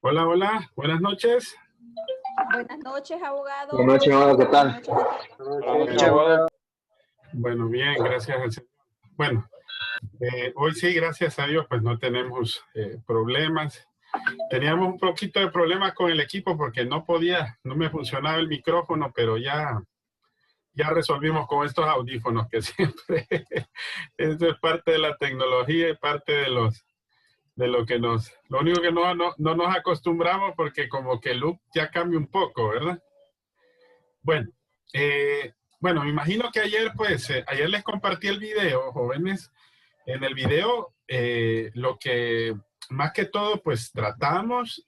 Hola, hola, buenas noches. Buenas noches, abogado. Buenas noches, abogado, ¿qué tal? Buenas noches, abogado. Bueno, bien, gracias al Señor. Bueno, hoy sí, gracias a Dios, pues no tenemos problemas. Teníamos un poquito de problemas con el equipo porque no me funcionaba el micrófono, pero ya resolvimos con estos audífonos que siempre, esto es parte de la tecnología y parte de lo que lo único que no nos acostumbramos porque como que el look ya cambia un poco, ¿verdad? Bueno, bueno, me imagino que ayer, ayer les compartí el video, jóvenes. En el video, lo que más que todo, pues tratamos,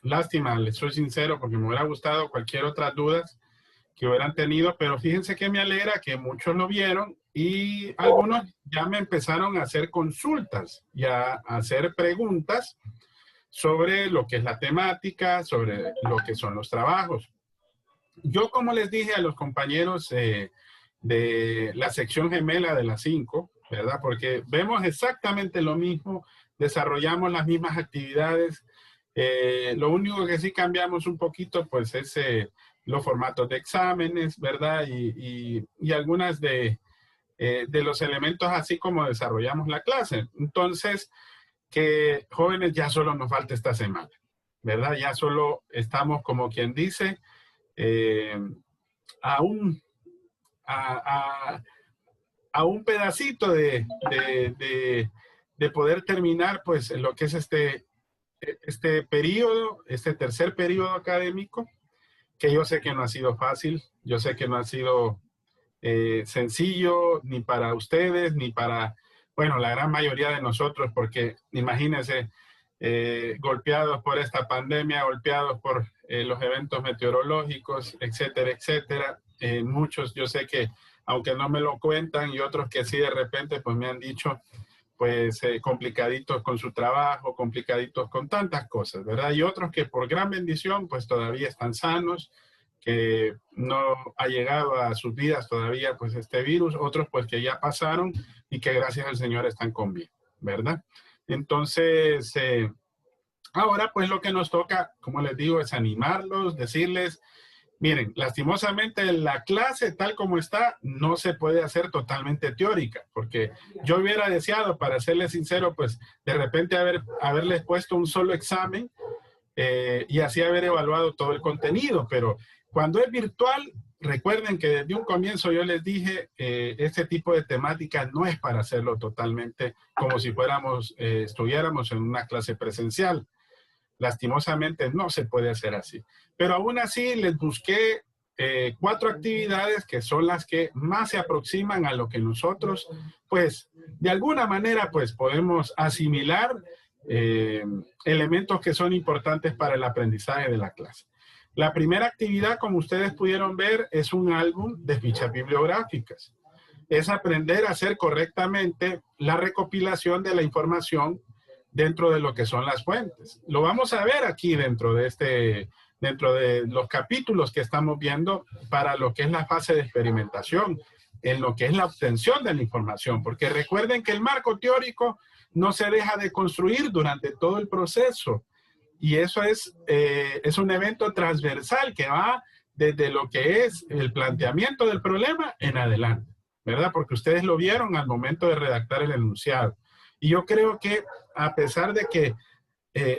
lástima, les soy sincero, porque me hubiera gustado cualquier otra dudas que hubieran tenido, pero fíjense que me alegra que muchos lo vieron y algunos ya me empezaron a hacer consultas y a hacer preguntas sobre lo que es la temática, sobre lo que son los trabajos. Yo, como les dije a los compañeros de la sección gemela de las 5, ¿verdad? Porque vemos exactamente lo mismo, desarrollamos las mismas actividades. Lo único que sí cambiamos un poquito, pues, es los formatos de exámenes, ¿verdad? Y algunas de los elementos así como desarrollamos la clase. Entonces, que jóvenes, ya solo nos falta esta semana, ¿verdad? Ya solo estamos, como quien dice, eh, a un, a, a un pedacito de poder terminar pues lo que es este periodo, este tercer periodo académico, que yo sé que no ha sido fácil, yo sé que no ha sido sencillo ni para ustedes, ni para, bueno, la gran mayoría de nosotros, porque imagínense, golpeados por esta pandemia, golpeados por los eventos meteorológicos, etcétera, etcétera. Muchos, yo sé que, aunque no me lo cuentan, y otros que sí de repente, pues me han dicho, pues complicaditos con su trabajo, complicaditos con tantas cosas, ¿verdad? Y otros que por gran bendición, pues todavía están sanos, que no ha llegado a sus vidas todavía, pues este virus, otros pues que ya pasaron y que gracias al Señor están con vida, ¿verdad? Entonces, ahora pues lo que nos toca, como les digo, es animarlos, decirles, miren, lastimosamente la clase tal como está no se puede hacer totalmente teórica, porque yo hubiera deseado, para serles sincero, pues de repente haberles puesto un solo examen y así haber evaluado todo el contenido, pero cuando es virtual, recuerden que desde un comienzo yo les dije, este tipo de temática no es para hacerlo totalmente como si estuviéramos en una clase presencial. Lastimosamente no se puede hacer así. Pero aún así les busqué 4 actividades que son las que más se aproximan a lo que nosotros, pues, de alguna manera, pues, podemos asimilar eh, elementos que son importantes para el aprendizaje de la clase. La primera actividad, como ustedes pudieron ver, es un álbum de fichas bibliográficas. Es aprender a hacer correctamente la recopilación de la información dentro de lo que son las fuentes. Lo vamos a ver aquí dentro de los capítulos que estamos viendo para lo que es la fase de experimentación, en lo que es la obtención de la información, porque recuerden que el marco teórico no se deja de construir durante todo el proceso, y eso es un evento transversal que va desde lo que es el planteamiento del problema en adelante, ¿verdad? Porque ustedes lo vieron al momento de redactar el enunciado. Y yo creo que a pesar de que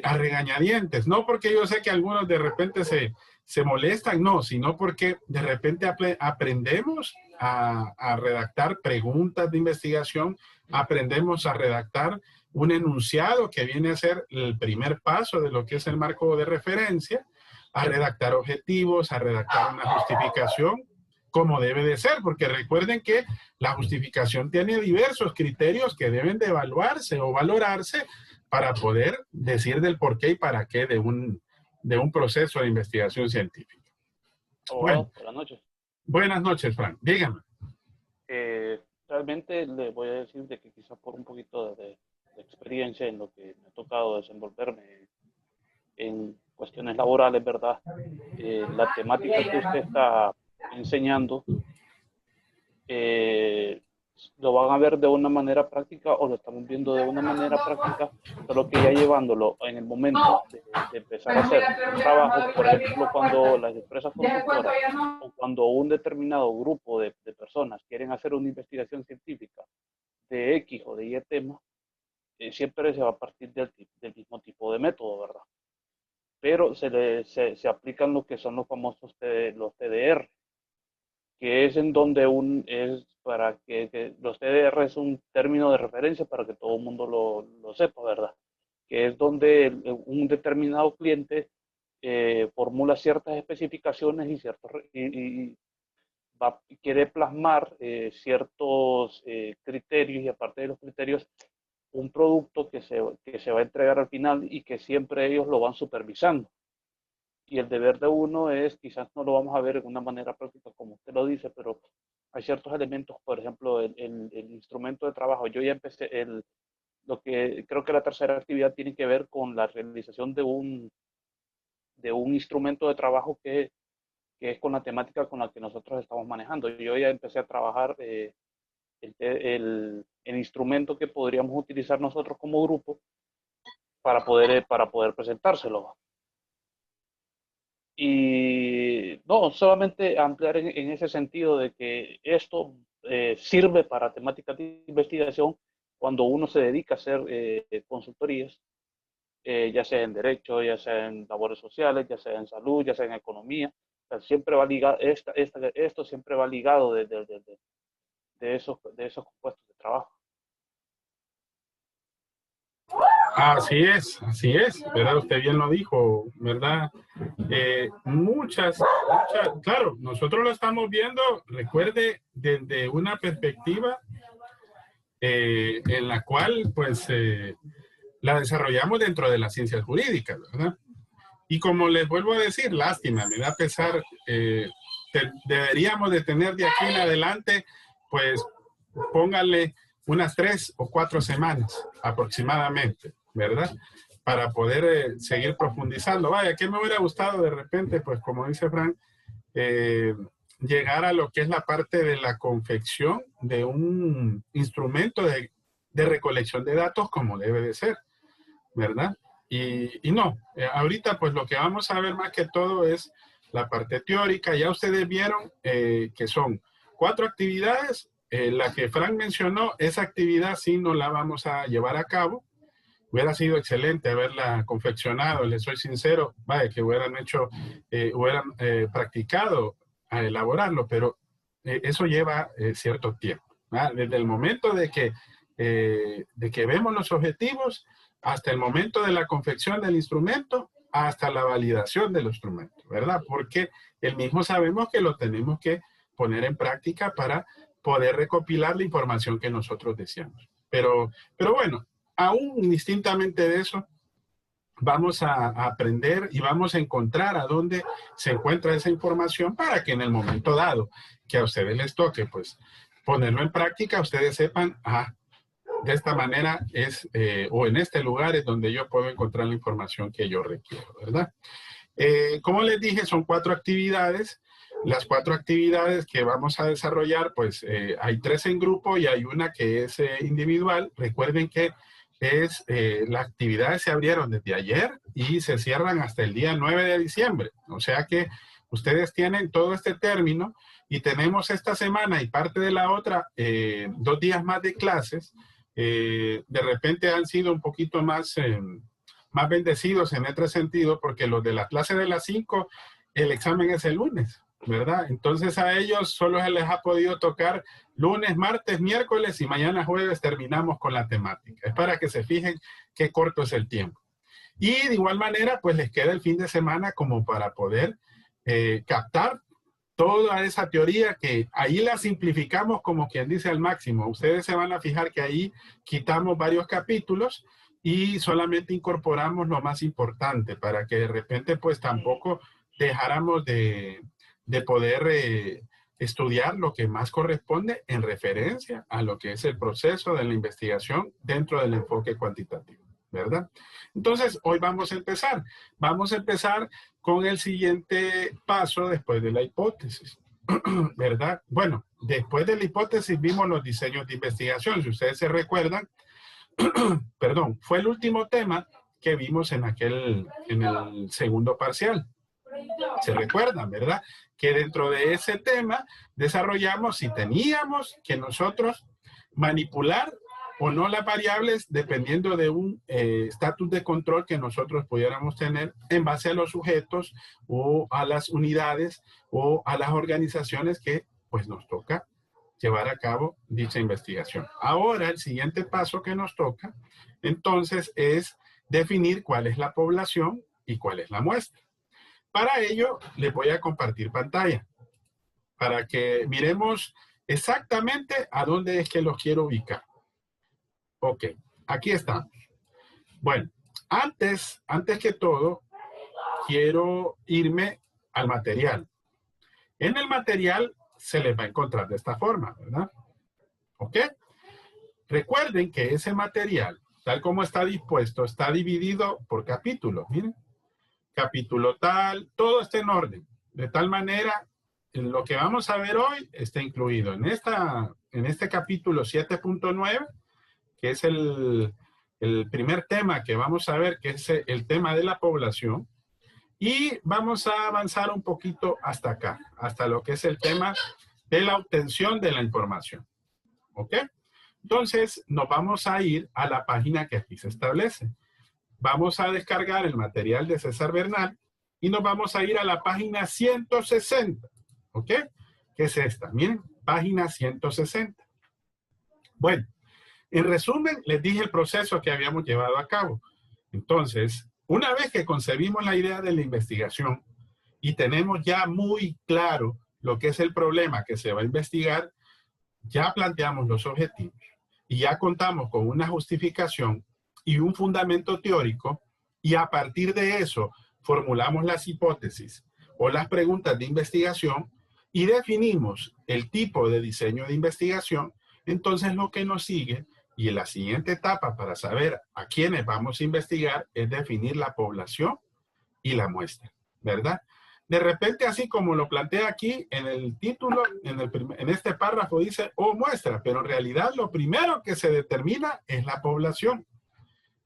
a regañadientes, no porque yo sé que algunos de repente se molestan, no, sino porque de repente aprendemos a redactar preguntas de investigación, aprendemos a redactar un enunciado que viene a ser el primer paso de lo que es el marco de referencia, a redactar objetivos, a redactar una justificación, como debe de ser, porque recuerden que la justificación tiene diversos criterios que deben de evaluarse o valorarse para poder decir del por qué y para qué de un proceso de investigación científica. Abogado, Bueno, buenas noches. buenas noches, Frank. Dígame. Realmente le voy a decir de que quizás por un poquito de experiencia en lo que me ha tocado desenvolverme en cuestiones laborales, ¿verdad? La temática que usted está enseñando lo van a ver de una manera práctica o lo estamos viendo de una manera práctica, solo que ya llevándolo en el momento de empezar a hacer un trabajo, por ejemplo, cuando las empresas consultoras o cuando un determinado grupo de personas quieren hacer una investigación científica de X o de Y tema, siempre se va a partir del mismo tipo de método, ¿verdad? Pero se aplican lo que son los famosos los TDR, que es en donde es para que los TDR es un término de referencia para que todo el mundo lo sepa, ¿verdad? Que es donde un determinado cliente formula ciertas especificaciones y quiere plasmar ciertos criterios, y aparte de los criterios, un producto que se va a entregar al final y que siempre ellos lo van supervisando. Y el deber de uno es, quizás no lo vamos a ver de una manera práctica como usted lo dice, pero hay ciertos elementos, por ejemplo, el instrumento de trabajo. Yo ya empecé, lo que creo que la tercera actividad tiene que ver con la realización de un instrumento de trabajo que es con la temática con la que nosotros estamos manejando. Yo ya empecé a trabajar el instrumento que podríamos utilizar nosotros como grupo para poder presentárselo. Y no, solamente ampliar en ese sentido de que esto sirve para temáticas de investigación cuando uno se dedica a hacer consultorías, ya sea en derecho, ya sea en labores sociales, ya sea en salud, ya sea en economía. O sea, siempre va ligado, esto siempre va ligado de esos puestos de trabajo. Así es, ¿verdad? Usted bien lo dijo, ¿verdad? Muchas, claro, nosotros lo estamos viendo, recuerde, desde una perspectiva en la cual, pues, la desarrollamos dentro de las ciencias jurídicas, ¿verdad? Y como les vuelvo a decir, lástima, me da pesar, deberíamos de tener de aquí en adelante, pues, póngale unas 3 o 4 semanas aproximadamente, ¿verdad? Para poder seguir profundizando. Vaya, que me hubiera gustado de repente, pues como dice Frank, llegar a lo que es la parte de la confección de un instrumento de recolección de datos como debe de ser, ¿verdad? Y no, ahorita pues lo que vamos a ver más que todo es la parte teórica. Ya ustedes vieron que son 4 actividades. La que Frank mencionó, esa actividad sí no la vamos a llevar a cabo. Hubiera sido excelente haberla confeccionado, les soy sincero, vaya, que hubieran practicado a elaborarlo, pero eso lleva cierto tiempo, ¿verdad? Desde el momento de que vemos los objetivos hasta el momento de la confección del instrumento, hasta la validación del instrumento, ¿verdad? Porque el mismo sabemos que lo tenemos que poner en práctica para poder recopilar la información que nosotros deseamos. Pero bueno, aún indistintamente de eso, vamos a aprender y vamos a encontrar a dónde se encuentra esa información para que en el momento dado que a ustedes les toque, pues, ponerlo en práctica, ustedes sepan, de esta manera es, o en este lugar es donde yo puedo encontrar la información que yo requiero, ¿verdad? Como les dije, son 4 actividades. Las 4 actividades que vamos a desarrollar, pues hay 3 en grupo y hay una que es individual. Recuerden que las actividades se abrieron desde ayer y se cierran hasta el día 9 de diciembre. O sea que ustedes tienen todo este término y tenemos esta semana y parte de la otra 2 días más de clases. De repente han sido un poquito más bendecidos en este sentido, porque los de la clase de las 5, el examen es el lunes, ¿verdad? Entonces a ellos solo se les ha podido tocar lunes, martes, miércoles y mañana jueves terminamos con la temática. Es para que se fijen qué corto es el tiempo. Y de igual manera, pues les queda el fin de semana como para poder captar toda esa teoría, que ahí la simplificamos como quien dice al máximo. Ustedes se van a fijar que ahí quitamos varios capítulos y solamente incorporamos lo más importante para que de repente pues tampoco dejáramos de poder estudiar lo que más corresponde en referencia a lo que es el proceso de la investigación dentro del enfoque cuantitativo, ¿verdad? Entonces, hoy vamos a empezar. Vamos a empezar con el siguiente paso después de la hipótesis. ¿verdad? Bueno, después de la hipótesis vimos los diseños de investigación. Si ustedes se recuerdan, perdón, fue el último tema que vimos en el segundo parcial. Se recuerdan, ¿verdad? Que dentro de ese tema desarrollamos si teníamos que nosotros manipular o no las variables dependiendo de un estatus de control que nosotros pudiéramos tener en base a los sujetos o a las unidades o a las organizaciones que pues nos toca llevar a cabo dicha investigación. Ahora el siguiente paso que nos toca entonces es definir cuál es la población y cuál es la muestra. Para ello les voy a compartir pantalla para que miremos exactamente a dónde es que los quiero ubicar. Ok, aquí estamos. Bueno, antes que todo, quiero irme al material. En el material se les va a encontrar de esta forma, ¿verdad? Ok. Recuerden que ese material, tal como está dispuesto, está dividido por capítulos. Miren, capítulo tal, todo está en orden. De tal manera, lo que vamos a ver hoy está incluido en este capítulo 7.9, que es el primer tema que vamos a ver, que es el tema de la población. Y vamos a avanzar un poquito hasta acá, hasta lo que es el tema de la obtención de la información. ¿Ok? Entonces, nos vamos a ir a la página que aquí se establece. Vamos a descargar el material de César Bernal y nos vamos a ir a la página 160. ¿Ok? Que es esta. Miren, página 160. Bueno. En resumen, les dije el proceso que habíamos llevado a cabo. Entonces, una vez que concebimos la idea de la investigación y tenemos ya muy claro lo que es el problema que se va a investigar, ya planteamos los objetivos y ya contamos con una justificación y un fundamento teórico y a partir de eso formulamos las hipótesis o las preguntas de investigación y definimos el tipo de diseño de investigación. Entonces, lo que nos sigue y en la siguiente etapa para saber a quiénes vamos a investigar es definir la población y la muestra, ¿verdad? De repente, así como lo plantea aquí en el título, en este párrafo dice, muestra, pero en realidad lo primero que se determina es la población.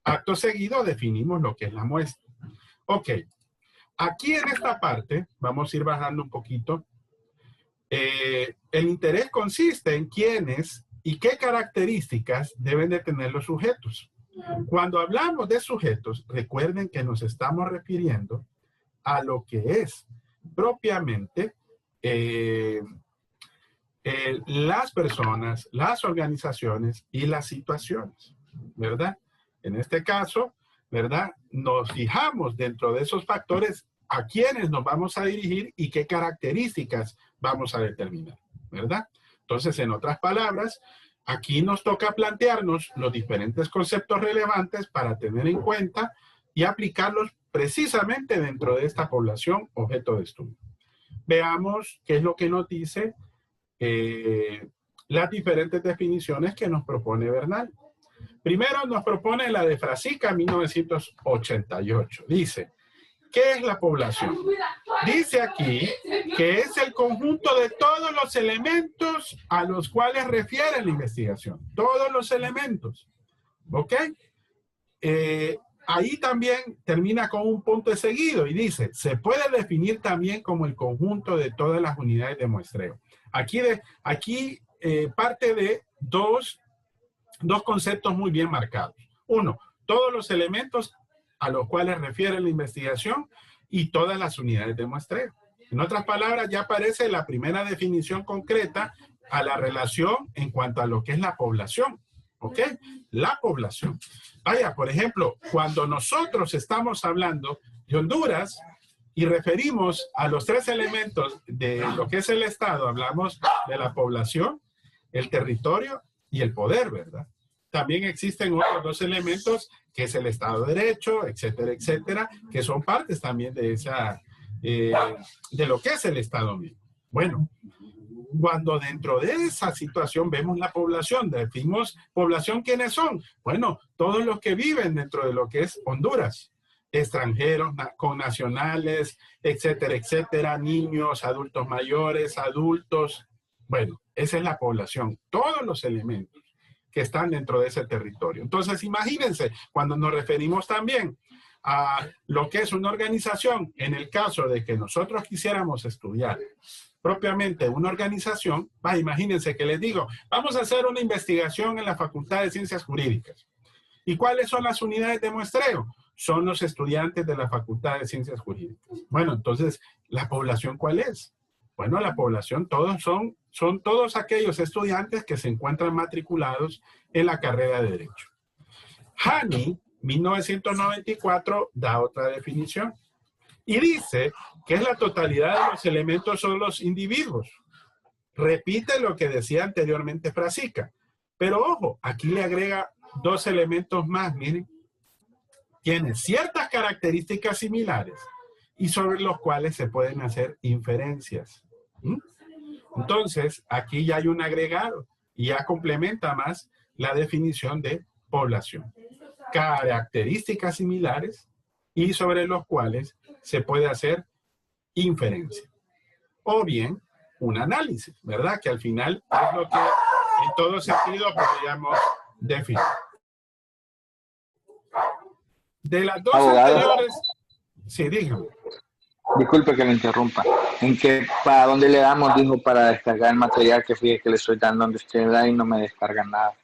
Acto seguido definimos lo que es la muestra. Ok, aquí en esta parte, vamos a ir bajando un poquito. El interés consiste en quiénes y qué características deben de tener los sujetos. Cuando hablamos de sujetos, recuerden que nos estamos refiriendo a lo que es propiamente las personas, las organizaciones y las situaciones, ¿verdad? En este caso, ¿verdad? Nos fijamos dentro de esos factores a quiénes nos vamos a dirigir y qué características vamos a determinar, ¿verdad? Entonces, en otras palabras, aquí nos toca plantearnos los diferentes conceptos relevantes para tener en cuenta y aplicarlos precisamente dentro de esta población objeto de estudio. Veamos qué es lo que nos dice las diferentes definiciones que nos propone Bernal. Primero nos propone la de Frasica, 1988. Dice, ¿qué es la población? Dice aquí que es el conjunto de todos los elementos a los cuales refiere la investigación. Todos los elementos. ¿Ok? Ahí también termina con un punto de seguido y dice, se puede definir también como el conjunto de todas las unidades de muestreo. Aquí parte de dos conceptos muy bien marcados. Uno, todos los elementos a los cuales refiere la investigación y todas las unidades de muestreo. En otras palabras, ya aparece la primera definición concreta a la relación en cuanto a lo que es la población. ¿Ok? La población. Vaya, por ejemplo, cuando nosotros estamos hablando de Honduras y referimos a los tres elementos de lo que es el Estado, hablamos de la población, el territorio y el poder, ¿verdad? También existen otros dos elementos, que es el Estado de Derecho, etcétera, etcétera, que son partes también de de lo que es el Estado mismo. Bueno, cuando dentro de esa situación vemos la población, decimos población, ¿quiénes son? Bueno, todos los que viven dentro de lo que es Honduras. extranjeros, connacionales, etcétera, etcétera, niños, adultos mayores, adultos. Bueno, esa es la población, todos los elementos que están dentro de ese territorio. Entonces, imagínense, cuando nos referimos también a lo que es una organización, en el caso de que nosotros quisiéramos estudiar propiamente una organización, imagínense que les digo, vamos a hacer una investigación en la Facultad de Ciencias Jurídicas. ¿Y cuáles son las unidades de muestreo? Son los estudiantes de la Facultad de Ciencias Jurídicas. Bueno, entonces, ¿la población cuál es? Bueno, la población todos son todos aquellos estudiantes que se encuentran matriculados en la carrera de Derecho. Hani, 1994, da otra definición. Y dice que es la totalidad de los elementos son los individuos. Repite lo que decía anteriormente Frasica. Pero ojo, aquí le agrega dos elementos más, miren. Tiene ciertas características similares y sobre los cuales se pueden hacer inferencias. Entonces, aquí ya hay un agregado y ya complementa más la definición de población. Características similares y sobre los cuales se puede hacer inferencia. O bien, un análisis, ¿verdad? Que al final es lo que en todo sentido podríamos definir. De las dos anteriores... Sí, dígame. Disculpe que le interrumpa. ¿Para dónde le damos? Dijo para descargar el material, que fíjese que le estoy dando donde usted da y no me descarga nada.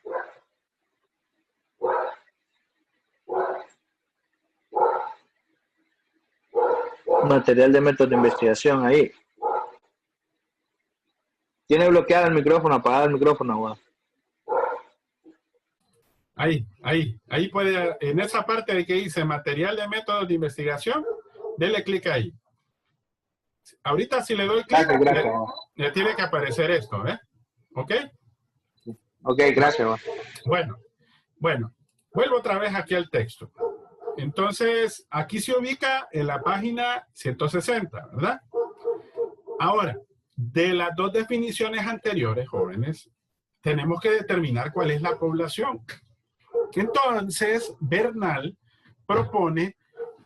Material de método de investigación ahí. Tiene bloqueado el micrófono, apagado el micrófono, güey. Ahí puede, en esa parte de que dice material de métodos de investigación, dele clic ahí. Ahorita si le doy clic, le tiene que aparecer esto, ¿eh? ¿Ok? Ok, gracias. Bueno, vuelvo otra vez aquí al texto. Entonces, aquí se ubica en la página 160, ¿verdad? Ahora, de las dos definiciones anteriores, jóvenes, tenemos que determinar cuál es la población. Entonces, Bernal propone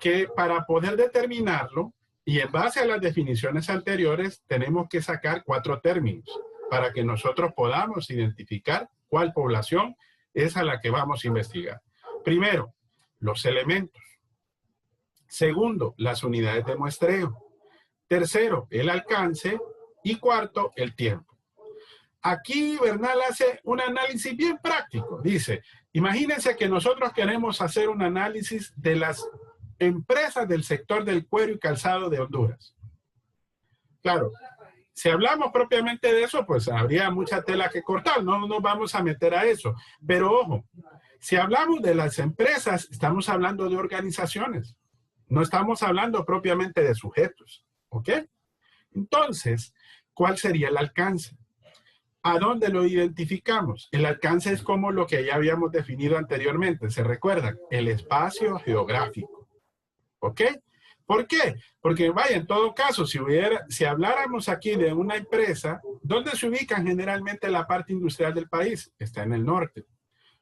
que para poder determinarlo, y en base a las definiciones anteriores, tenemos que sacar 4 términos para que nosotros podamos identificar cuál población es a la que vamos a investigar. Primero, los elementos. Segundo, las unidades de muestreo. Tercero, el alcance. Y cuarto, el tiempo. Aquí Bernal hace un análisis bien práctico. Dice, imagínense que nosotros queremos hacer un análisis de las empresas del sector del cuero y calzado de Honduras. Claro, si hablamos propiamente de eso, pues habría mucha tela que cortar. No nos vamos a meter a eso. Pero ojo, si hablamos de las empresas, estamos hablando de organizaciones. No estamos hablando propiamente de sujetos. ¿Ok? Entonces, ¿cuál sería el alcance? ¿A dónde lo identificamos? El alcance es como lo que ya habíamos definido anteriormente. ¿Se recuerdan? El espacio geográfico. ¿Ok? ¿Por qué? Porque, vaya, en todo caso, si habláramos aquí de una empresa, ¿dónde se ubica generalmente la parte industrial del país? Está en el norte.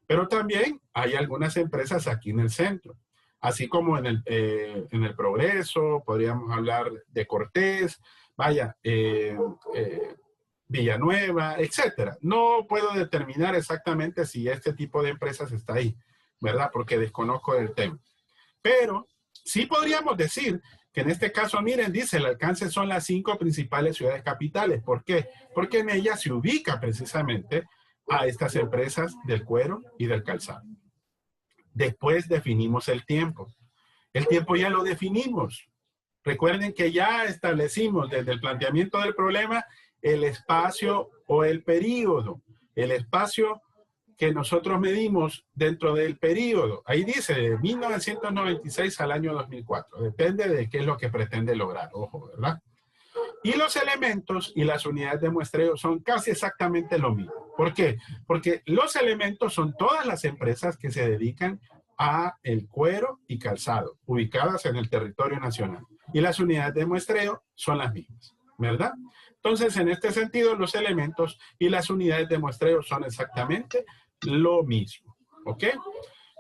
Pero también hay algunas empresas aquí en el centro. Así como en el Progreso, podríamos hablar de Cortés, vaya, Villanueva, etcétera. No puedo determinar exactamente si este tipo de empresas está ahí, ¿verdad? Porque desconozco el tema. Pero sí podríamos decir que en este caso, miren, dice, el alcance son las 5 principales ciudades capitales. ¿Por qué? Porque en ellas se ubica precisamente a estas empresas del cuero y del calzado. Después definimos el tiempo. El tiempo ya lo definimos. Recuerden que ya establecimos desde el planteamiento del problema el espacio o el período. El espacio que nosotros medimos dentro del período. Ahí dice de 1996 al año 2004. Depende de qué es lo que pretende lograr. Ojo, ¿verdad? Y los elementos y las unidades de muestreo son casi exactamente lo mismo. ¿Por qué? Porque los elementos son todas las empresas que se dedican a el cuero y calzado, ubicadas en el territorio nacional. Y las unidades de muestreo son las mismas, ¿verdad? Entonces, en este sentido, los elementos y las unidades de muestreo son exactamente lo mismo, ¿ok?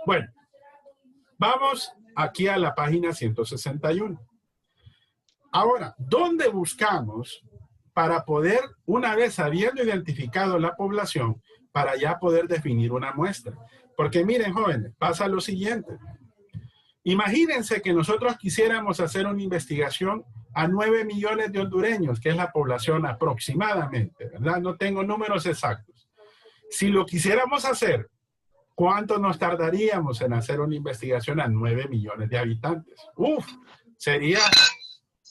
Bueno, vamos aquí a la página 161. Ahora, ¿dónde buscamos para poder, una vez habiendo identificado la población, para ya poder definir una muestra? Porque miren, jóvenes, pasa lo siguiente. Imagínense que nosotros quisiéramos hacer una investigación a 9 millones de hondureños, que es la población aproximadamente, ¿verdad? No tengo números exactos. Si lo quisiéramos hacer, ¿cuánto nos tardaríamos en hacer una investigación a 9 millones de habitantes? Uf, sería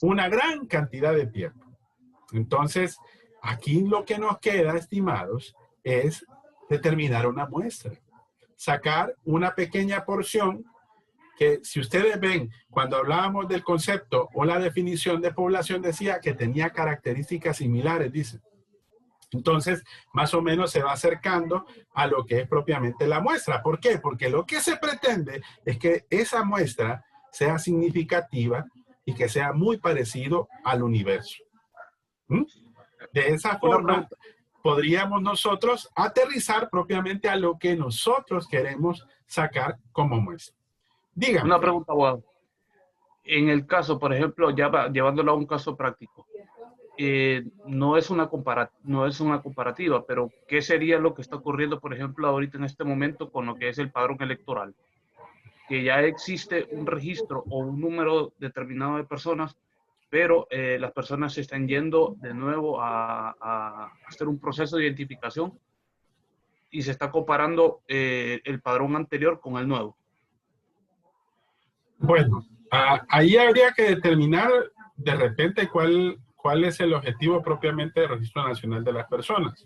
una gran cantidad de tiempo. Entonces, aquí lo que nos queda, estimados, es determinar una muestra. Sacar una pequeña porción que, si ustedes ven, cuando hablábamos del concepto o la definición de población, decía que tenía características similares, dice. Entonces, más o menos se va acercando a lo que es propiamente la muestra. ¿Por qué? Porque lo que se pretende es que esa muestra sea significativa y que sea muy parecido al universo. De esa forma, podríamos nosotros aterrizar propiamente a lo que nosotros queremos sacar como muestra. Dígame. Una pregunta, abogado. En el caso, por ejemplo, llevándolo a un caso práctico, no es una comparativa, pero ¿qué sería lo que está ocurriendo, por ejemplo, ahorita en este momento con lo que es el padrón electoral? Que ya existe un registro o un número determinado de personas, pero las personas se están yendo de nuevo a hacer un proceso de identificación y se está comparando el padrón anterior con el nuevo. Bueno, ahí habría que determinar de repente cuál es el objetivo propiamente del Registro Nacional de las Personas.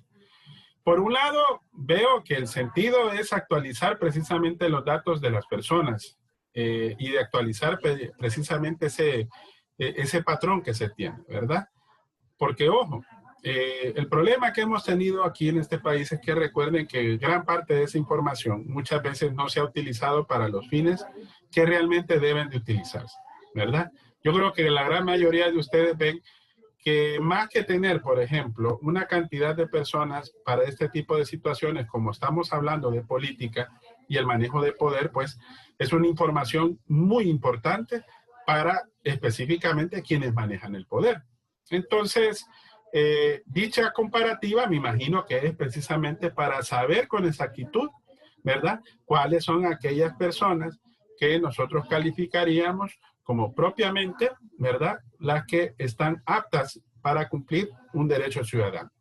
Por un lado, veo que el sentido es actualizar precisamente los datos de las personas y de actualizar precisamente ese patrón que se tiene, ¿verdad? Porque, ojo, el problema que hemos tenido aquí en este país es que recuerden que gran parte de esa información muchas veces no se ha utilizado para los fines que realmente deben de utilizarse, ¿verdad? Yo creo que la gran mayoría de ustedes ven que más que tener, por ejemplo, una cantidad de personas para este tipo de situaciones, como estamos hablando de política y el manejo de poder, pues es una información muy importante para específicamente quienes manejan el poder. Entonces, dicha comparativa me imagino que es precisamente para saber con exactitud, ¿verdad?, cuáles son aquellas personas que nosotros calificaríamos como propiamente, ¿verdad?, las que están aptas para cumplir un derecho ciudadano.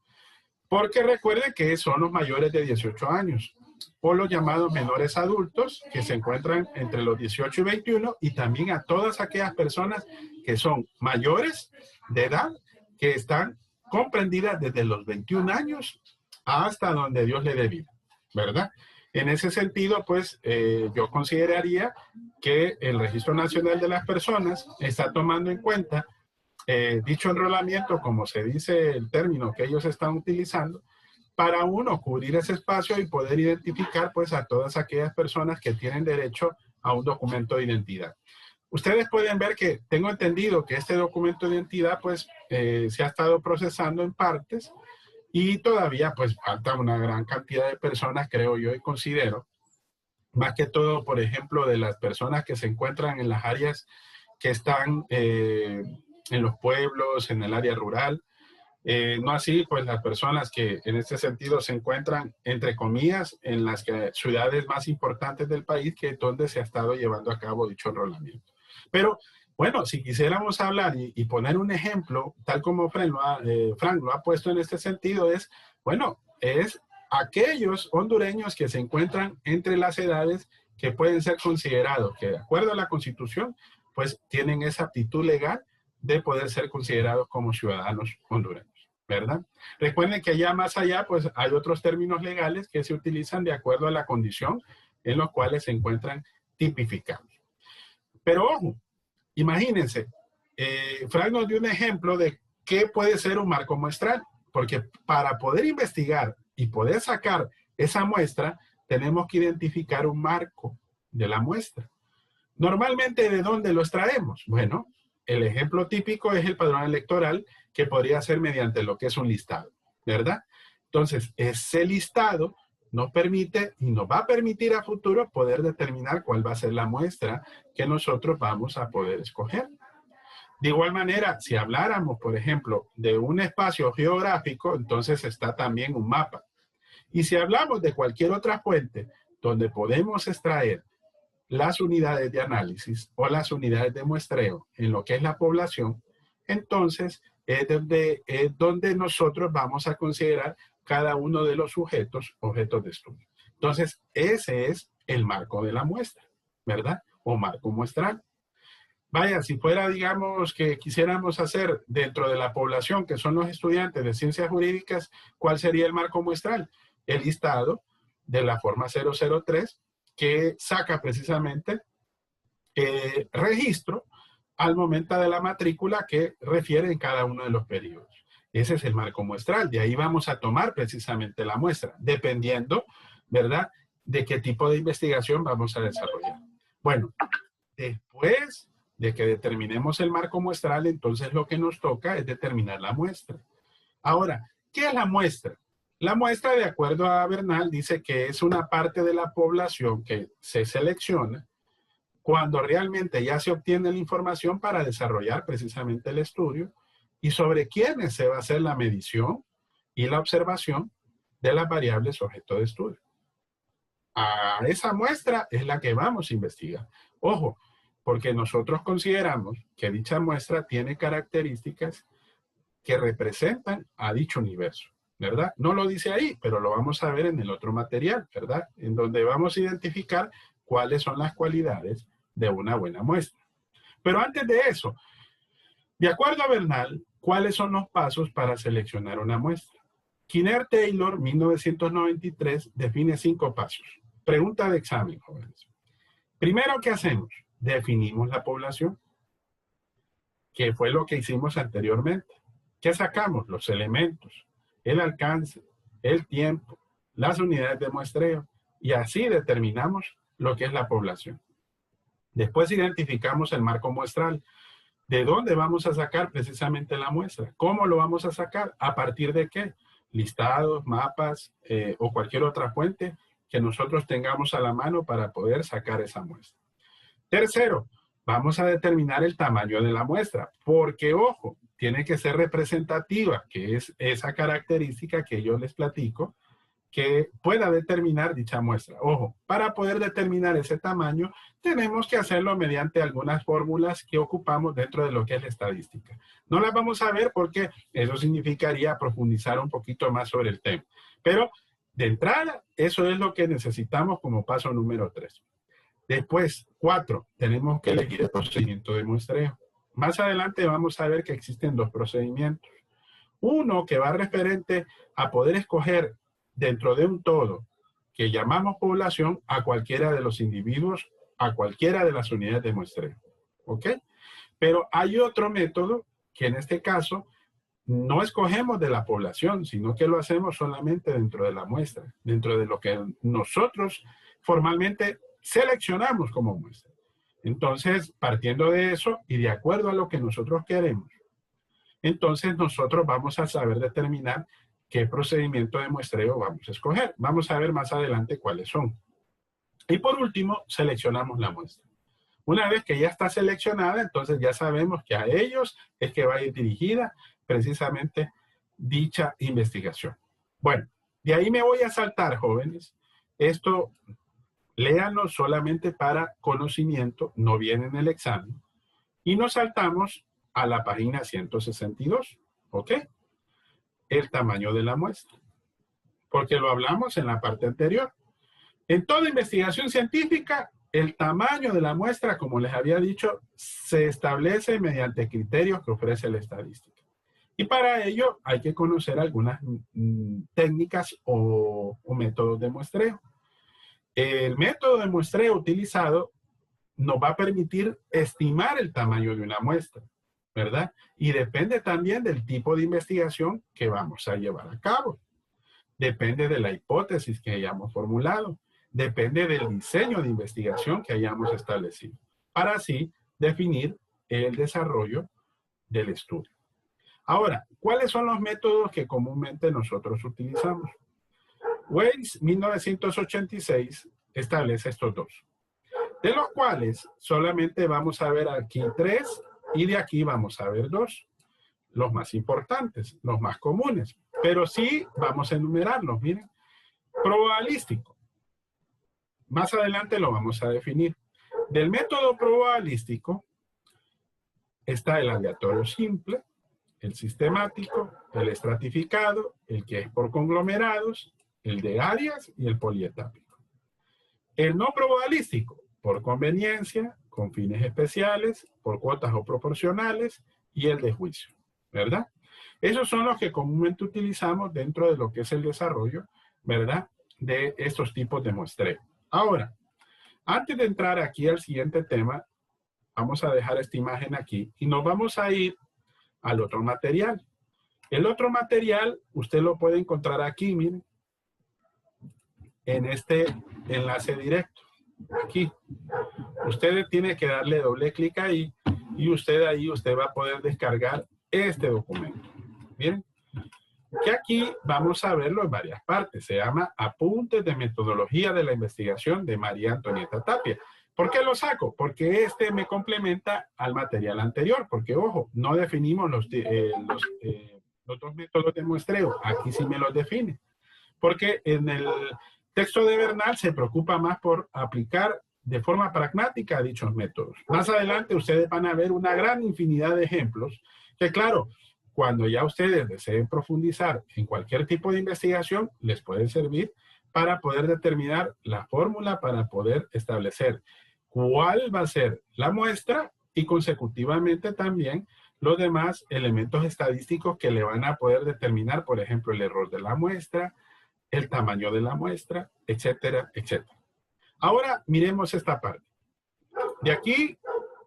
Porque recuerden que son los mayores de 18 años, o los llamados menores adultos, que se encuentran entre los 18 y 21, y también a todas aquellas personas que son mayores de edad, que están comprendidas desde los 21 años hasta donde Dios le dé vida, ¿verdad? En ese sentido, pues, yo consideraría que el Registro Nacional de las Personas está tomando en cuenta dicho enrolamiento, como se dice el término que ellos están utilizando, para uno cubrir ese espacio y poder identificar, pues, a todas aquellas personas que tienen derecho a un documento de identidad. Ustedes pueden ver que tengo entendido que este documento de identidad, pues, se ha estado procesando en partes, y todavía, pues, falta una gran cantidad de personas, creo yo y considero, más que todo, por ejemplo, de las personas que se encuentran en las áreas que están en los pueblos, en el área rural. No así, pues, las personas que en este sentido se encuentran, entre comillas, en las ciudades más importantes del país, que es donde se ha estado llevando a cabo dicho enrolamiento. Pero, bueno, si quisiéramos hablar y poner un ejemplo, tal como Frank lo ha puesto en este sentido, es, bueno, es aquellos hondureños que se encuentran entre las edades que pueden ser considerados, que de acuerdo a la Constitución, pues tienen esa aptitud legal de poder ser considerados como ciudadanos hondureños, ¿verdad? Recuerden que ya más allá, pues hay otros términos legales que se utilizan de acuerdo a la condición en los cuales se encuentran tipificados. Pero ojo, imagínense, Frank nos dio un ejemplo de qué puede ser un marco muestral, porque para poder investigar y poder sacar esa muestra, tenemos que identificar un marco de la muestra. Normalmente, ¿de dónde los traemos? Bueno, el ejemplo típico es el padrón electoral, que podría ser mediante lo que es un listado, ¿verdad? Entonces, ese listado nos permite y nos va a permitir a futuro poder determinar cuál va a ser la muestra que nosotros vamos a poder escoger. De igual manera, si habláramos, por ejemplo, de un espacio geográfico, entonces está también un mapa. Y si hablamos de cualquier otra fuente donde podemos extraer las unidades de análisis o las unidades de muestreo en lo que es la población, entonces es donde nosotros vamos a considerar cada uno de los objetos de estudio. Entonces, ese es el marco de la muestra, ¿verdad? O marco muestral. Vaya, si fuera, digamos, que quisiéramos hacer dentro de la población, que son los estudiantes de ciencias jurídicas, ¿cuál sería el marco muestral? El listado de la forma 003, que saca precisamente registro al momento de la matrícula que refiere en cada uno de los periodos. Ese es el marco muestral. De ahí vamos a tomar precisamente la muestra, dependiendo, ¿verdad?, de qué tipo de investigación vamos a desarrollar. Bueno, después de que determinemos el marco muestral, entonces lo que nos toca es determinar la muestra. Ahora, ¿qué es la muestra? La muestra, de acuerdo a Bernal, dice que es una parte de la población que se selecciona cuando realmente ya se obtiene la información para desarrollar precisamente el estudio y sobre quiénes se va a hacer la medición y la observación de las variables objeto de estudio. A esa muestra es la que vamos a investigar. Ojo, porque nosotros consideramos que dicha muestra tiene características que representan a dicho universo, ¿verdad? No lo dice ahí, pero lo vamos a ver en el otro material, ¿verdad? En donde vamos a identificar cuáles son las cualidades de una buena muestra. Pero antes de eso, de acuerdo a Bernal, ¿cuáles son los pasos para seleccionar una muestra? Kinner-Taylor, 1993, define 5 pasos. Pregunta de examen, jóvenes. Primero, ¿qué hacemos? Definimos la población, que fue lo que hicimos anteriormente. ¿Qué sacamos? Los elementos, el alcance, el tiempo, las unidades de muestreo, y así determinamos lo que es la población. Después identificamos el marco muestral. ¿De dónde vamos a sacar precisamente la muestra? ¿Cómo lo vamos a sacar? ¿A partir de qué? Listados, mapas o cualquier otra fuente que nosotros tengamos a la mano para poder sacar esa muestra. Tercero, vamos a determinar el tamaño de la muestra, porque, ojo, tiene que ser representativa, que es esa característica que yo les platico, que pueda determinar dicha muestra. Ojo, para poder determinar ese tamaño, tenemos que hacerlo mediante algunas fórmulas que ocupamos dentro de lo que es la estadística. No las vamos a ver porque eso significaría profundizar un poquito más sobre el tema. Pero, de entrada, eso es lo que necesitamos como paso número 3. Después, 4, tenemos que elegir el procedimiento de muestreo. Más adelante vamos a ver que existen 2 procedimientos. Uno que va referente a poder escoger dentro de un todo que llamamos población a cualquiera de los individuos, a cualquiera de las unidades de muestreo. ¿Ok? Pero hay otro método que en este caso no escogemos de la población, sino que lo hacemos solamente dentro de la muestra, dentro de lo que nosotros formalmente seleccionamos como muestra. Entonces, partiendo de eso y de acuerdo a lo que nosotros queremos, entonces nosotros vamos a saber determinar qué procedimiento de muestreo vamos a escoger. Vamos a ver más adelante cuáles son. Y por último, seleccionamos la muestra. Una vez que ya está seleccionada, entonces ya sabemos que a ellos es que va a ir dirigida precisamente dicha investigación. Bueno, de ahí me voy a saltar, jóvenes. Esto, léanlo solamente para conocimiento, no viene en el examen. Y nos saltamos a la página 162, ¿ok? El tamaño de la muestra, porque lo hablamos en la parte anterior. En toda investigación científica, el tamaño de la muestra, como les había dicho, se establece mediante criterios que ofrece la estadística. Y para ello hay que conocer algunas técnicas o métodos de muestreo. El método de muestreo utilizado nos va a permitir estimar el tamaño de una muestra, ¿verdad? Y depende también del tipo de investigación que vamos a llevar a cabo. Depende de la hipótesis que hayamos formulado. Depende del diseño de investigación que hayamos establecido. Para así definir el desarrollo del estudio. Ahora, ¿cuáles son los métodos que comúnmente nosotros utilizamos? Weiss 1986 establece estos dos, de los cuales solamente vamos a ver aquí 3 y de aquí vamos a ver 2, los más importantes, los más comunes, pero sí vamos a enumerarlos. Miren, probabilístico, más adelante lo vamos a definir. Del método probabilístico está el aleatorio simple, el sistemático, el estratificado, el que es por conglomerados, el de áreas y el polietápico. El no probabilístico, por conveniencia, con fines especiales, por cuotas o proporcionales, y el de juicio, ¿verdad? Esos son los que comúnmente utilizamos dentro de lo que es el desarrollo, ¿verdad?, de estos tipos de muestreo. Ahora, antes de entrar aquí al siguiente tema, vamos a dejar esta imagen aquí y nos vamos a ir al otro material. El otro material, usted lo puede encontrar aquí, miren, en este enlace directo. Aquí. Usted tiene que darle doble clic ahí y usted va a poder descargar este documento. Miren, que aquí vamos a verlo en varias partes. Se llama Apuntes de Metodología de la Investigación de María Antonieta Tapia. ¿Por qué lo saco? Porque este me complementa al material anterior. Porque, ojo, no definimos los dos métodos de muestreo. Aquí sí me los define. Porque en el texto de Bernal se preocupa más por aplicar de forma pragmática dichos métodos. Más adelante ustedes van a ver una gran infinidad de ejemplos que, claro, cuando ya ustedes deseen profundizar en cualquier tipo de investigación, les pueden servir para poder determinar la fórmula para poder establecer cuál va a ser la muestra y consecutivamente también los demás elementos estadísticos que le van a poder determinar, por ejemplo, el error de la muestra, el tamaño de la muestra, etcétera, etcétera. Ahora miremos esta parte. De aquí,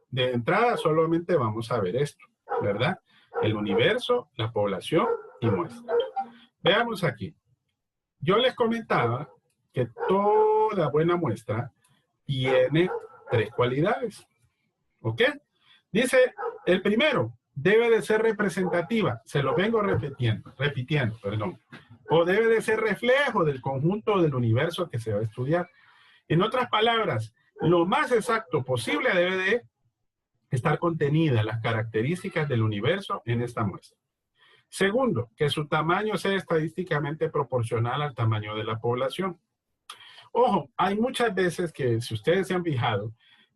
de entrada, solamente vamos a ver esto, ¿verdad? El universo, la población y muestra. Veamos aquí. Yo les comentaba que toda buena muestra tiene 3 cualidades. ¿Ok? Dice, el primero, debe de ser representativa. Se lo vengo repitiendo, perdón. O debe de ser reflejo del conjunto del universo que se va a estudiar. En otras palabras, lo más exacto posible debe de estar contenida las características del universo en esta muestra. Segundo, que su tamaño sea estadísticamente proporcional al tamaño de la población. Ojo, hay muchas veces que, si ustedes se han fijado,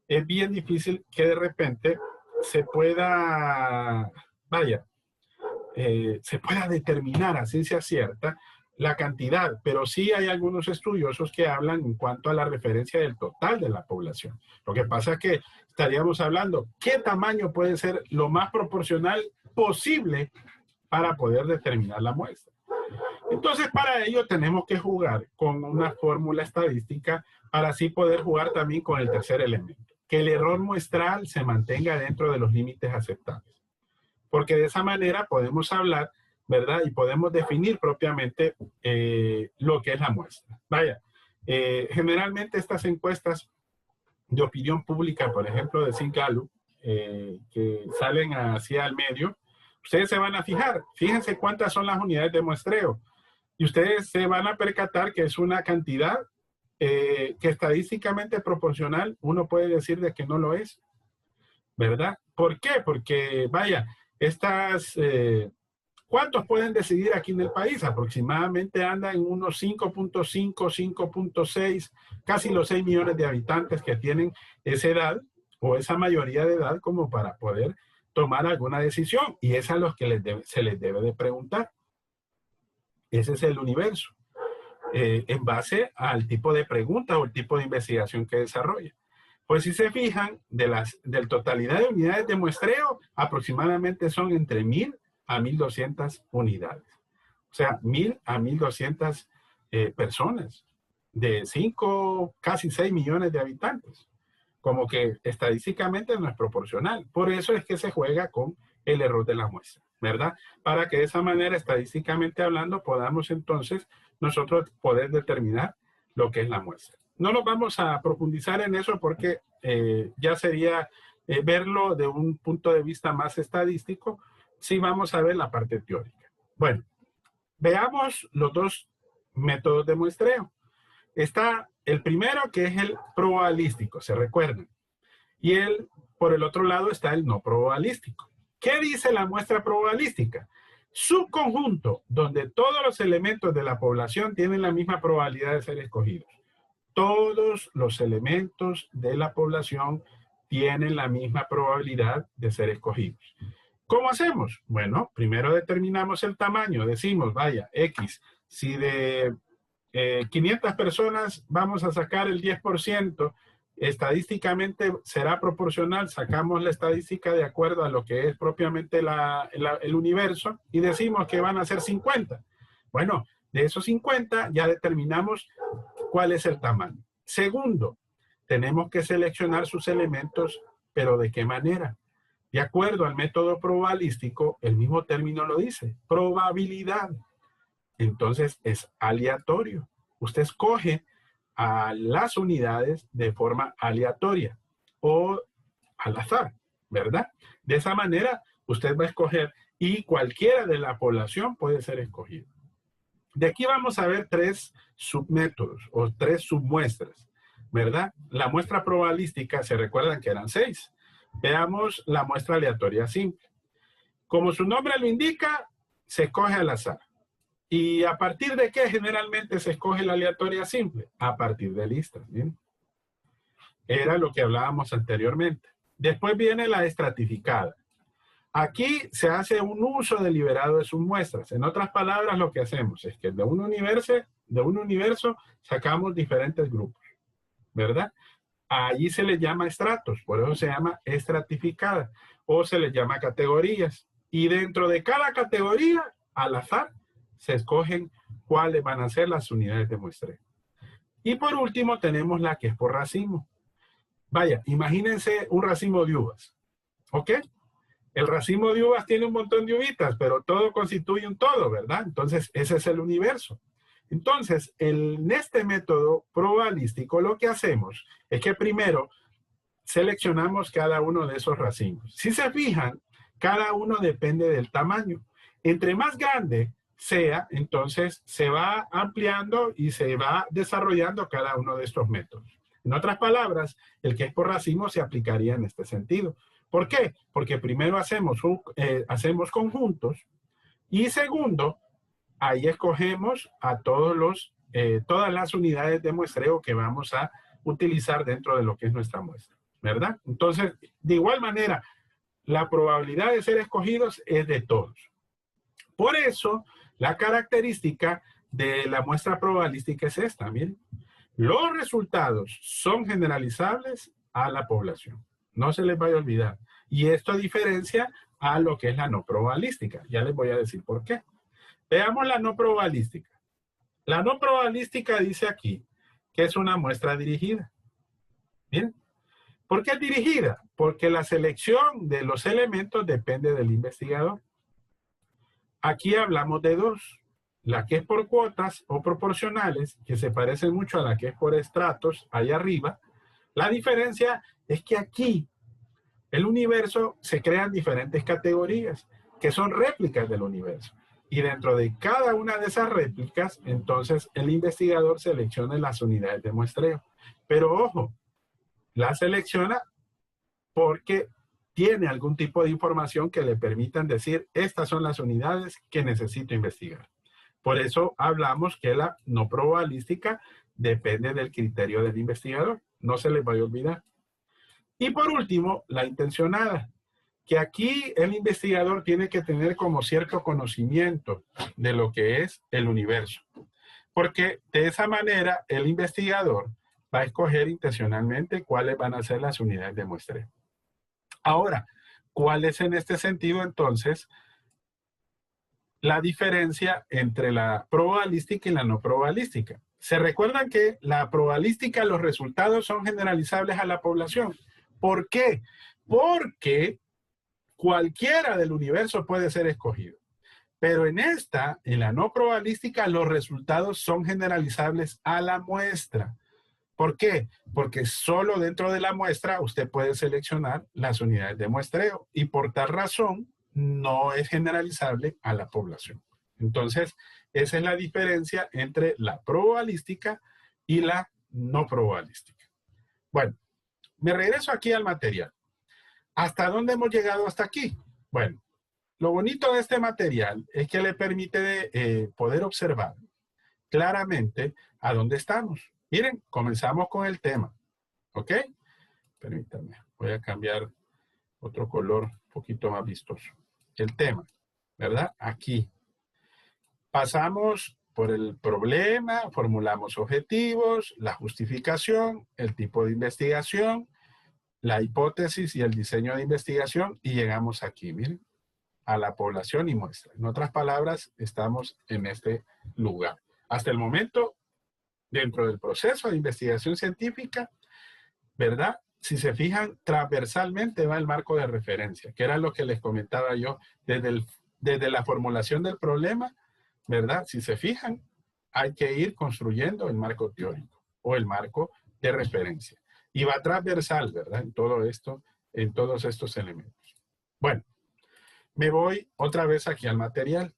es bien difícil que de repente se pueda, se pueda determinar a ciencia cierta la cantidad, pero sí hay algunos estudiosos que hablan en cuanto a la referencia del total de la población. Lo que pasa es que estaríamos hablando qué tamaño puede ser lo más proporcional posible para poder determinar la muestra. Entonces, para ello tenemos que jugar con una fórmula estadística para así poder jugar también con el tercer elemento, que el error muestral se mantenga dentro de los límites aceptables. Porque de esa manera podemos hablar, ¿verdad? Y podemos definir propiamente lo que es la muestra. Generalmente estas encuestas de opinión pública, por ejemplo, de St. Gallup, que salen hacia el medio, ustedes se van a fijar, fíjense cuántas son las unidades de muestreo, y ustedes se van a percatar que es una cantidad que estadísticamente proporcional, uno puede decir de que no lo es, ¿verdad? ¿Por qué? Porque, ¿cuántos pueden decidir aquí en el país? Aproximadamente andan en unos 5.5, 5.6, casi los 6 millones de habitantes que tienen esa edad o esa mayoría de edad como para poder tomar alguna decisión. Y es a los que se les debe de preguntar. Ese es el universo. En base al tipo de pregunta o el tipo de investigación que desarrolla. Pues si se fijan, de totalidad de unidades de muestreo, aproximadamente son entre 1,000 a 1,200 unidades. O sea, 1,000 a 1,200 personas de 5, casi 6 millones de habitantes. Como que estadísticamente no es proporcional. Por eso es que se juega con el error de la muestra, ¿verdad? Para que de esa manera, estadísticamente hablando, podamos entonces nosotros poder determinar lo que es la muestra. No nos vamos a profundizar en eso porque ya sería verlo de un punto de vista más estadístico. Sí vamos a ver la parte teórica. Bueno, veamos los dos métodos de muestreo. Está el primero, que es el probabilístico, ¿se recuerdan? Y por el otro lado está el no probabilístico. ¿Qué dice la muestra probabilística? Subconjunto donde todos los elementos de la población tienen la misma probabilidad de ser escogidos. Todos los elementos de la población tienen la misma probabilidad de ser escogidos. ¿Cómo hacemos? Bueno, primero determinamos el tamaño. Decimos, vaya, X, si de 500 personas vamos a sacar el 10%, estadísticamente será proporcional, sacamos la estadística de acuerdo a lo que es propiamente el universo y decimos que van a ser 50. Bueno, de esos 50 ya determinamos cuál es el tamaño. Segundo, tenemos que seleccionar sus elementos, pero ¿de qué manera? De acuerdo al método probabilístico, el mismo término lo dice, probabilidad. Entonces es aleatorio. Usted escoge a las unidades de forma aleatoria o al azar, ¿verdad? De esa manera usted va a escoger y cualquiera de la población puede ser escogido. De aquí vamos a ver 3 submétodos o 3 submuestras, ¿verdad? La muestra probabilística, se recuerdan que eran 6. Veamos la muestra aleatoria simple. Como su nombre lo indica, se escoge al azar. ¿Y a partir de qué generalmente se escoge la aleatoria simple? A partir de listas, ¿bien? Era lo que hablábamos anteriormente. Después viene la estratificada. Aquí se hace un uso deliberado de sus muestras. En otras palabras, lo que hacemos es que de un universo sacamos diferentes grupos, ¿verdad? Allí se le llama estratos, por eso se llama estratificada, o se le llama categorías. Y dentro de cada categoría, al azar, se escogen cuáles van a ser las unidades de muestreo. Y por último tenemos la que es por racimo. Vaya, imagínense un racimo de uvas, ¿ok? El racimo de uvas tiene un montón de uvitas, pero todo constituye un todo, ¿verdad? Entonces, ese es el universo. Entonces, en este método probabilístico, lo que hacemos es que primero seleccionamos cada uno de esos racimos. Si se fijan, cada uno depende del tamaño. Entre más grande sea, entonces se va ampliando y se va desarrollando cada uno de estos métodos. En otras palabras, el que es por racimo se aplicaría en este sentido. ¿Por qué? Porque primero hacemos conjuntos y segundo, ahí escogemos a todas las unidades de muestreo que vamos a utilizar dentro de lo que es nuestra muestra, ¿verdad? Entonces, de igual manera, la probabilidad de ser escogidos es de todos. Por eso, la característica de la muestra probabilística es esta, miren. Los resultados son generalizables a la población. No se les vaya a olvidar. Y esto diferencia a lo que es la no probabilística. Ya les voy a decir por qué. Veamos la no probabilística. La no probabilística dice aquí que es una muestra dirigida. ¿Bien? ¿Por qué es dirigida? Porque la selección de los elementos depende del investigador. Aquí hablamos de 2. La que es por cuotas o proporcionales, que se parece mucho a la que es por estratos, allá arriba. La diferencia es que aquí el universo se crean diferentes categorías, que son réplicas del universo. Y dentro de cada una de esas réplicas, entonces el investigador selecciona las unidades de muestreo. Pero ojo, la selecciona porque tiene algún tipo de información que le permitan decir, estas son las unidades que necesito investigar. Por eso hablamos que la no probabilística depende del criterio del investigador. No se les vaya a olvidar. Y por último, la intencionada, que aquí el investigador tiene que tener como cierto conocimiento de lo que es el universo. Porque de esa manera el investigador va a escoger intencionalmente cuáles van a ser las unidades de muestreo. Ahora, ¿cuál es en este sentido entonces la diferencia entre la probabilística y la no probabilística? ¿Se recuerdan que la probabilística, los resultados son generalizables a la población? ¿Por qué? Porque cualquiera del universo puede ser escogido. Pero en la no probabilística, los resultados son generalizables a la muestra. ¿Por qué? Porque solo dentro de la muestra usted puede seleccionar las unidades de muestreo y por tal razón no es generalizable a la población. Entonces, esa es la diferencia entre la probabilística y la no probabilística. Bueno, me regreso aquí al material. ¿Hasta dónde hemos llegado hasta aquí? Bueno, lo bonito de este material es que le permite poder observar claramente a dónde estamos. Miren, comenzamos con el tema. ¿Ok? Permítanme, voy a cambiar otro color un poquito más vistoso. El tema, ¿verdad? Aquí. Pasamos por el problema, formulamos objetivos, la justificación, el tipo de investigación, la hipótesis y el diseño de investigación y llegamos aquí, miren, a la población y muestra. En otras palabras, estamos en este lugar. Hasta el momento, dentro del proceso de investigación científica, ¿verdad? Si se fijan, transversalmente va el marco de referencia, que era lo que les comentaba yo desde la formulación del problema, ¿verdad? Si se fijan, hay que ir construyendo el marco teórico o el marco de referencia. Y va transversal, ¿verdad? En todo esto, en todos estos elementos. Bueno, me voy otra vez aquí al material.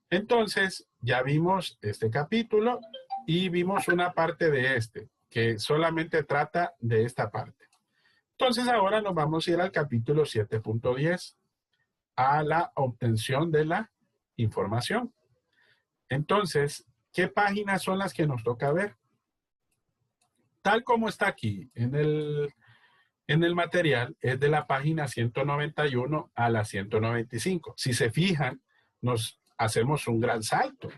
Entonces, ya vimos este capítulo y vimos una parte de este, que solamente trata de esta parte. Entonces, ahora nos vamos a ir al capítulo 7.10, a la obtención de la información. Entonces, ¿qué páginas son las que nos toca ver? Tal como está aquí en el material, es de la página 191 a la 195. Si se fijan, nos hacemos un gran salto,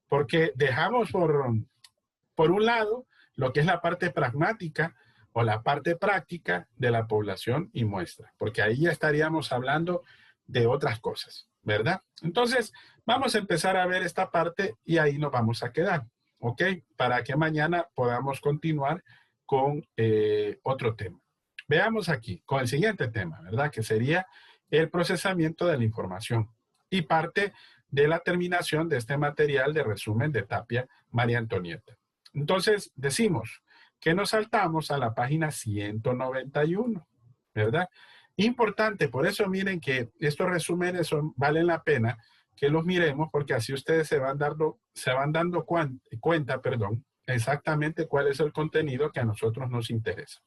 porque dejamos por un lado lo que es la parte pragmática o la parte práctica de la población y muestra, porque ahí ya estaríamos hablando de otras cosas, ¿verdad? Entonces, vamos a empezar a ver esta parte y ahí nos vamos a quedar, ¿ok? Para que mañana podamos continuar con otro tema. Veamos aquí, con el siguiente tema, ¿verdad? Que sería el procesamiento de la información y parte de la terminación de este material de resumen de Tapia María Antonieta. Entonces, decimos que nos saltamos a la página 191, ¿verdad? Importante, por eso miren que estos resúmenes valen la pena que los miremos, porque así ustedes se van dando cuenta, exactamente cuál es el contenido que a nosotros nos interesa.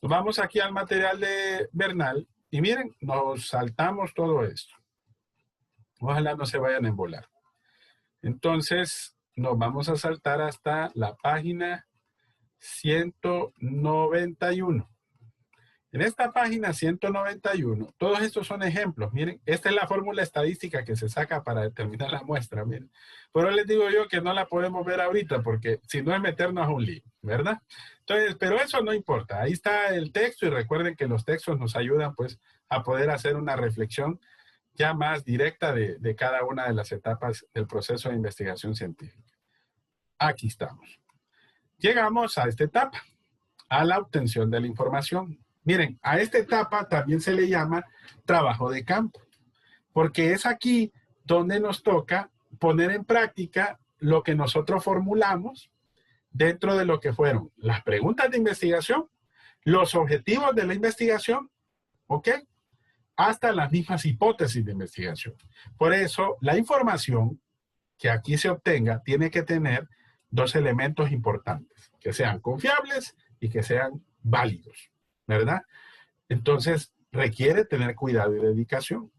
Nos vamos aquí al material de Bernal y miren, nos saltamos todo esto. Ojalá no se vayan a embolar. Entonces, nos vamos a saltar hasta la página 191. En esta página 191, todos estos son ejemplos. Miren, esta es la fórmula estadística que se saca para determinar la muestra. Miren. Pero les digo yo que no la podemos ver ahorita porque si no es meternos a un lío, ¿verdad? Entonces, pero eso no importa. Ahí está el texto y recuerden que los textos nos ayudan pues a poder hacer una reflexión ya más directa de cada una de las etapas del proceso de investigación científica. Aquí estamos. Llegamos a esta etapa, a la obtención de la información. Miren, a esta etapa también se le llama trabajo de campo, porque es aquí donde nos toca poner en práctica lo que nosotros formulamos dentro de lo que fueron las preguntas de investigación, los objetivos de la investigación, ¿ok? Hasta las mismas hipótesis de investigación. Por eso, la información que aquí se obtenga tiene que tener dos elementos importantes, que sean confiables y que sean válidos, ¿verdad? Entonces, requiere tener cuidado y dedicación.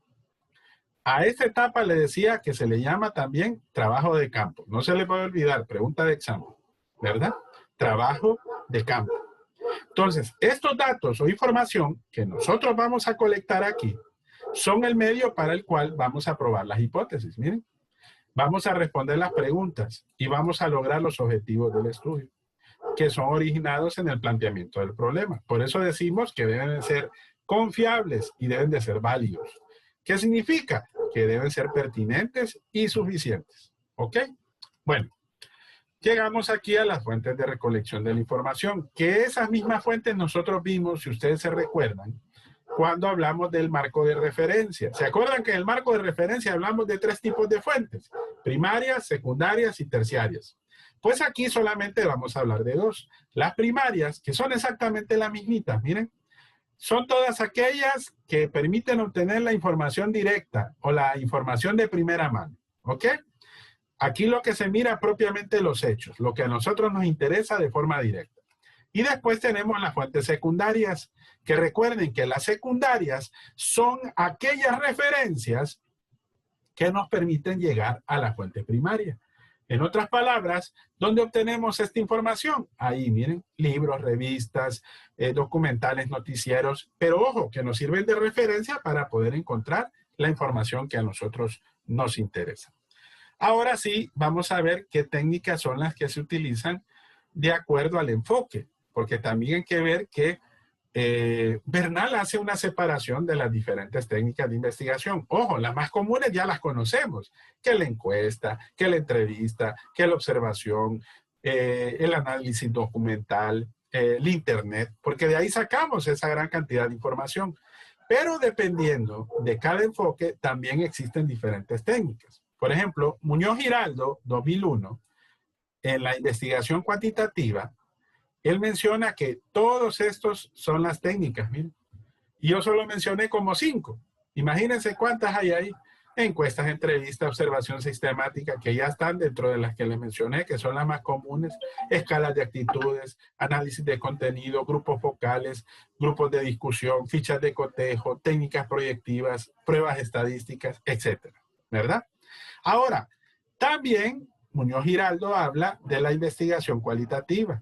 A esta etapa le decía que se le llama también trabajo de campo. No se le puede olvidar, pregunta de examen, ¿verdad? Trabajo de campo. Entonces, estos datos o información que nosotros vamos a colectar aquí son el medio para el cual vamos a probar las hipótesis. Miren, vamos a responder las preguntas y vamos a lograr los objetivos del estudio, que son originados en el planteamiento del problema. Por eso decimos que deben de ser confiables y deben de ser válidos. ¿Qué significa? Que deben ser pertinentes y suficientes. ¿Ok? Bueno, llegamos aquí a las fuentes de recolección de la información, que esas mismas fuentes nosotros vimos, si ustedes se recuerdan, cuando hablamos del marco de referencia. ¿Se acuerdan que en el marco de referencia hablamos de 3 tipos de fuentes? Primarias, secundarias y terciarias. Pues aquí solamente vamos a hablar de 2. Las primarias, que son exactamente las mismitas, miren, son todas aquellas que permiten obtener la información directa o la información de primera mano. ¿Ok? Aquí lo que se mira propiamente los hechos, lo que a nosotros nos interesa de forma directa. Y después tenemos las fuentes secundarias, que recuerden que las secundarias son aquellas referencias que nos permiten llegar a la fuente primaria. En otras palabras, ¿dónde obtenemos esta información? Ahí, miren, libros, revistas, documentales, noticieros, pero ojo, que nos sirven de referencia para poder encontrar la información que a nosotros nos interesa. Ahora sí, vamos a ver qué técnicas son las que se utilizan de acuerdo al enfoque, porque también hay que ver que Bernal hace una separación de las diferentes técnicas de investigación. Ojo, las más comunes ya las conocemos, que la encuesta, que la entrevista, que la observación, el análisis documental, el internet, porque de ahí sacamos esa gran cantidad de información. Pero dependiendo de cada enfoque, también existen diferentes técnicas. Por ejemplo, Muñoz Giraldo, 2001, en la investigación cuantitativa, él menciona que todos estos son las técnicas, miren. Y yo solo mencioné como 5. Imagínense cuántas hay ahí. Encuestas, entrevistas, observación sistemática, que ya están dentro de las que les mencioné, que son las más comunes. Escalas de actitudes, análisis de contenido, grupos focales, grupos de discusión, fichas de cotejo, técnicas proyectivas, pruebas estadísticas, etcétera, ¿verdad? Ahora, también Muñoz Giraldo habla de la investigación cualitativa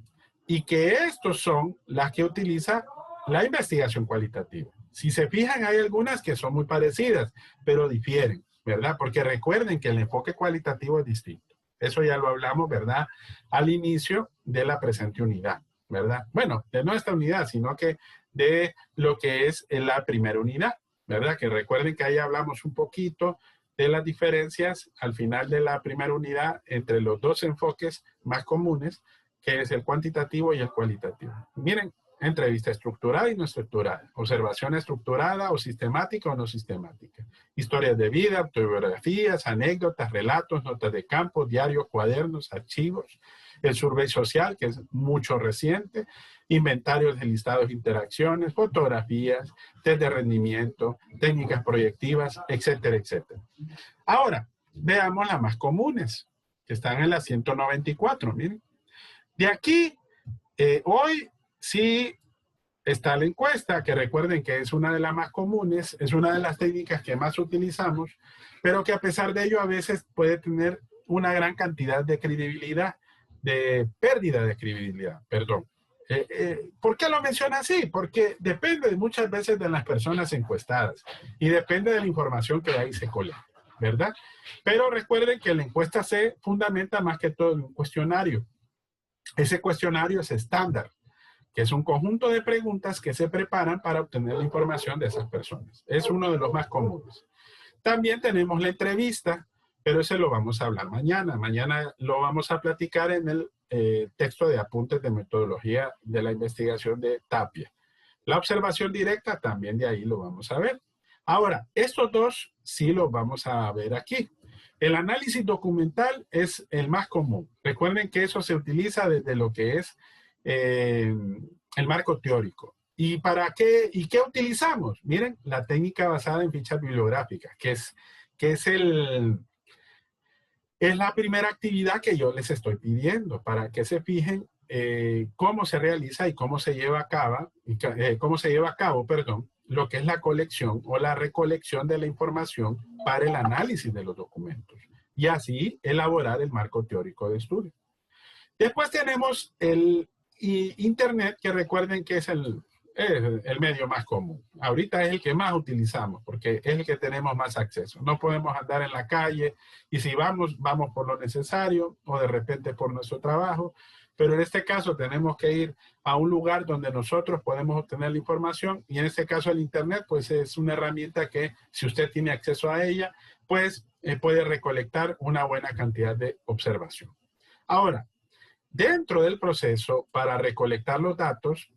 y que estos son las que utiliza la investigación cualitativa. Si se fijan, hay algunas que son muy parecidas, pero difieren, ¿verdad? Porque recuerden que el enfoque cualitativo es distinto. Eso ya lo hablamos, ¿verdad? Al inicio de la presente unidad, ¿verdad? Bueno, de no esta unidad, sino que de lo que es la primera unidad, ¿verdad? Que recuerden que ahí hablamos un poquito de las diferencias al final de la primera unidad entre los dos enfoques más comunes, que es el cuantitativo y el cualitativo. Miren, entrevista estructurada y no estructurada, observación estructurada o sistemática o no sistemática, historias de vida, autobiografías, anécdotas, relatos, notas de campo, diarios, cuadernos, archivos, el survey social, que es mucho reciente, inventarios de listados de interacciones, fotografías, test de rendimiento, técnicas proyectivas, etcétera, etcétera. Ahora, veamos las más comunes, que están en la 194, miren. De aquí, hoy sí está la encuesta, que recuerden que es una de las más comunes, es una de las técnicas que más utilizamos, pero que a pesar de ello a veces puede tener una gran cantidad de credibilidad, de pérdida de credibilidad, perdón. ¿Por qué lo menciona así? Porque depende muchas veces de las personas encuestadas y depende de la información que ahí se colecta, ¿verdad? Pero recuerden que la encuesta se fundamenta más que todo en un cuestionario. Ese cuestionario es estándar, que es un conjunto de preguntas que se preparan para obtener la información de esas personas. Es uno de los más comunes. También tenemos la entrevista, pero ese lo vamos a hablar mañana. Mañana lo vamos a platicar en el texto de apuntes de metodología de la investigación de Tapia. La observación directa también de ahí lo vamos a ver. Ahora, estos dos sí los vamos a ver aquí. El análisis documental es el más común. Recuerden que eso se utiliza desde lo que es el marco teórico. ¿Y para qué? ¿Y qué utilizamos? Miren, la técnica basada en fichas bibliográficas, que es la primera actividad que yo les estoy pidiendo para que se fijen cómo se realiza y cómo se lleva a cabo, lo que es la colección o la recolección de la información para el análisis de los documentos y así elaborar el marco teórico de estudio. Después tenemos el Internet, que recuerden que es el medio más común. Ahorita es el que más utilizamos porque es el que tenemos más acceso. No podemos andar en la calle y si vamos por lo necesario o de repente por nuestro trabajo. Pero en este caso tenemos que ir a un lugar donde nosotros podemos obtener la información y en este caso el Internet pues es una herramienta que si usted tiene acceso a ella pues puede recolectar una buena cantidad de observación. Ahora, dentro del proceso para recolectar los datos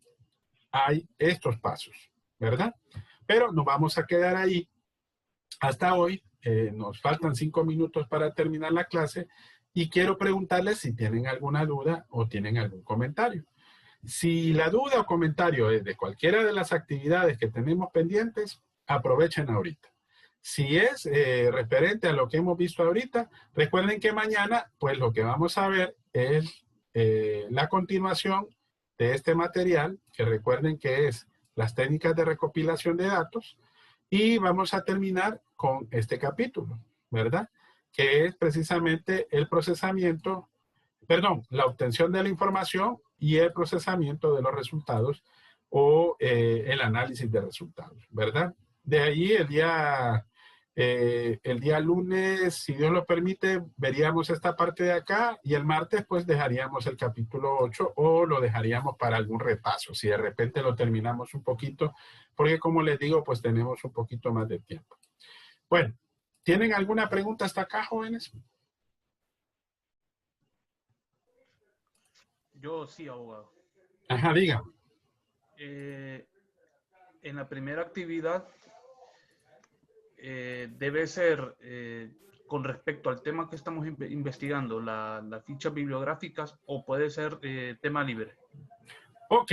hay estos pasos, ¿verdad? Pero nos vamos a quedar ahí hasta hoy. Nos faltan 5 minutos para terminar la clase. Y quiero preguntarles si tienen alguna duda o tienen algún comentario. Si la duda o comentario es de cualquiera de las actividades que tenemos pendientes, aprovechen ahorita. Si es referente a lo que hemos visto ahorita, recuerden que mañana, pues lo que vamos a ver es la continuación de este material, que recuerden que es las técnicas de recopilación de datos, y vamos a terminar con este capítulo, ¿verdad? Que es precisamente el procesamiento, perdón, la obtención de la información y el procesamiento de los resultados o el análisis de resultados, ¿verdad? De ahí el día lunes, si Dios lo permite, veríamos esta parte de acá y el martes pues dejaríamos el capítulo 8 o lo dejaríamos para algún repaso, si de repente lo terminamos un poquito, porque como les digo, pues tenemos un poquito más de tiempo. Bueno, ¿tienen alguna pregunta hasta acá, jóvenes? Yo sí, abogado. Ajá, diga. En la primera actividad debe ser con respecto al tema que estamos investigando, las fichas bibliográficas, o puede ser tema libre. Ok,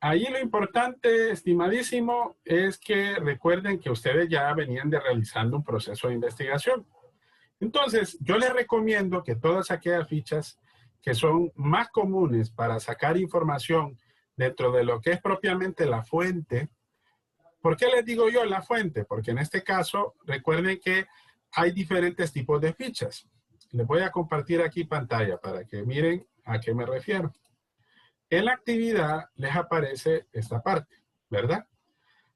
ahí lo importante, estimadísimo, es que recuerden que ustedes ya venían de realizando un proceso de investigación. Entonces, yo les recomiendo que todas aquellas fichas que son más comunes para sacar información dentro de lo que es propiamente la fuente. ¿Por qué les digo yo la fuente? Porque en este caso, recuerden que hay diferentes tipos de fichas. Les voy a compartir aquí pantalla para que miren a qué me refiero. En la actividad les aparece esta parte, ¿verdad?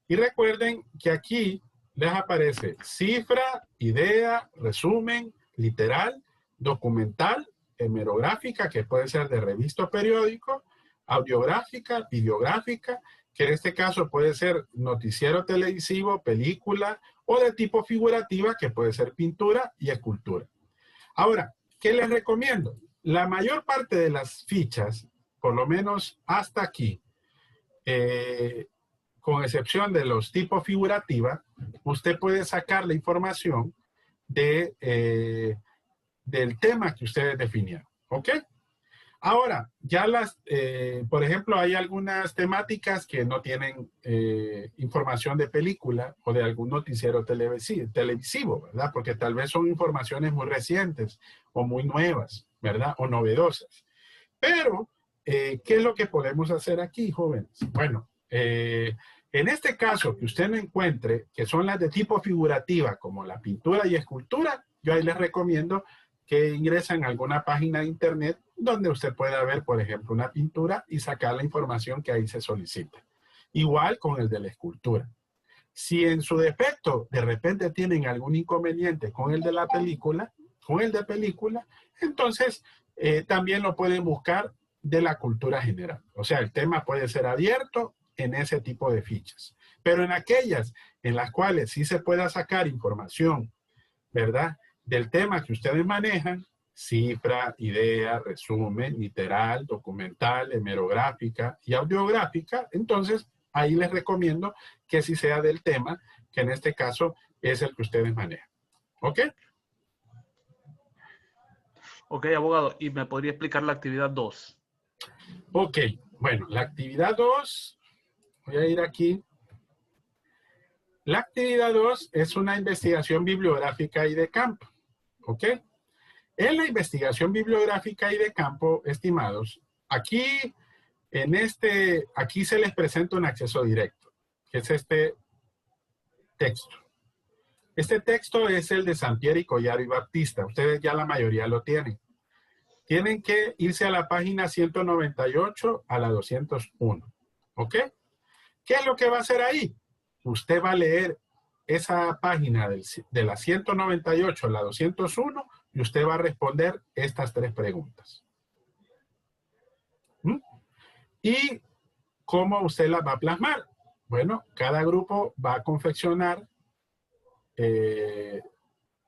Y recuerden que aquí les aparece cifra, idea, resumen, literal, documental, hemerográfica, que puede ser de revista o periódico, audiográfica, videográfica, que en este caso puede ser noticiero televisivo, película, o de tipo figurativa, que puede ser pintura y escultura. Ahora, ¿qué les recomiendo? La mayor parte de las fichas, por lo menos hasta aquí, con excepción de los tipos figurativa, usted puede sacar la información del tema que ustedes definieron, ¿ok? Ahora, ya por ejemplo, hay algunas temáticas que no tienen información de película o de algún noticiero televisivo, ¿verdad? Porque tal vez son informaciones muy recientes o muy nuevas, ¿verdad? O novedosas. Pero, ¿qué es lo que podemos hacer aquí, jóvenes? Bueno, en este caso que usted no encuentre, que son las de tipo figurativa, como la pintura y escultura, yo ahí les recomiendo que ingresen a alguna página de internet donde usted pueda ver, por ejemplo, una pintura y sacar la información que ahí se solicita. Igual con el de la escultura. Si en su defecto de repente tienen algún inconveniente con el de la película, entonces también lo pueden buscar de la cultura general. O sea, el tema puede ser abierto en ese tipo de fichas. Pero en aquellas en las cuales sí se pueda sacar información, ¿verdad?, del tema que ustedes manejan, cifra, idea, resumen, literal, documental, hemerográfica y audiográfica, entonces ahí les recomiendo que sí sea del tema, que en este caso es el que ustedes manejan. ¿Ok? Ok, abogado, ¿y me podría explicar la actividad 2? Ok, bueno, la actividad 2, voy a ir aquí. La actividad 2 es una investigación bibliográfica y de campo. ¿Ok? En la investigación bibliográfica y de campo, estimados, aquí se les presenta un acceso directo, que es este texto. Este texto es el de Sampieri, Collaro y Baptista. Ustedes ya la mayoría lo tienen. Tienen que irse a la página 198 a la 201. ¿Ok? ¿Qué es lo que va a hacer ahí? Usted va a leer esa página de la 198 a la 201 y usted va a responder estas 3 preguntas. ¿Y cómo usted las va a plasmar? Bueno, cada grupo va a confeccionar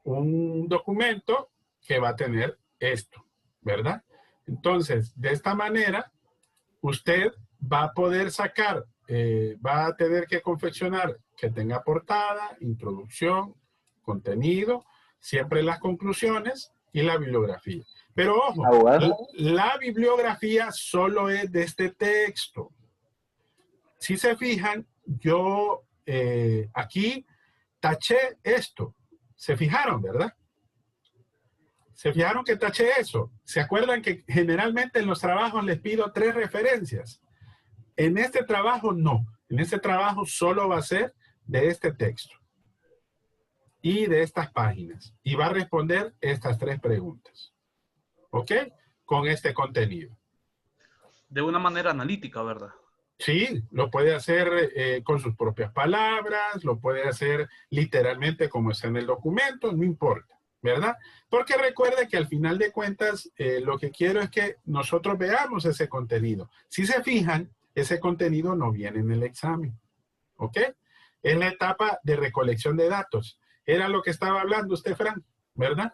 un documento que va a tener esto, ¿verdad? Entonces, de esta manera, usted va a poder sacar, va a tener que confeccionar que tenga portada, introducción, contenido, siempre las conclusiones y la bibliografía. Pero ojo, la bibliografía solo es de este texto. Si se fijan, yo aquí taché esto. ¿Se fijaron, verdad? ¿Se fijaron que taché eso? ¿Se acuerdan que generalmente en los trabajos les pido 3 referencias? En este trabajo no. En este trabajo solo va a ser de este texto y de estas páginas. Y va a responder estas 3 preguntas. ¿Ok? Con este contenido. De una manera analítica, ¿verdad? Sí, lo puede hacer con sus propias palabras, lo puede hacer literalmente como está en el documento, no importa, ¿verdad? Porque recuerde que al final de cuentas lo que quiero es que nosotros veamos ese contenido. Si se fijan, ese contenido no viene en el examen, ¿ok? Es la etapa de recolección de datos. Era lo que estaba hablando usted, Fran, ¿verdad?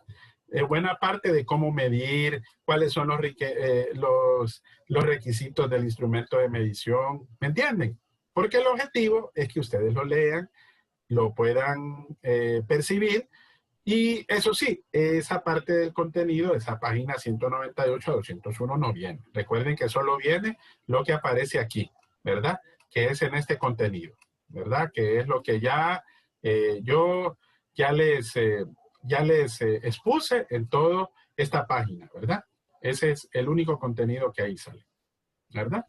Buena parte de cómo medir, cuáles son los requisitos del instrumento de medición, ¿me entienden? Porque el objetivo es que ustedes lo lean, lo puedan percibir, y eso sí, esa parte del contenido, esa página 198 a 201 no viene. Recuerden que solo viene lo que aparece aquí, ¿verdad? Que es en este contenido, ¿verdad? Que es lo que ya yo ya les expuse en toda esta página, ¿verdad? Ese es el único contenido que ahí sale, ¿verdad?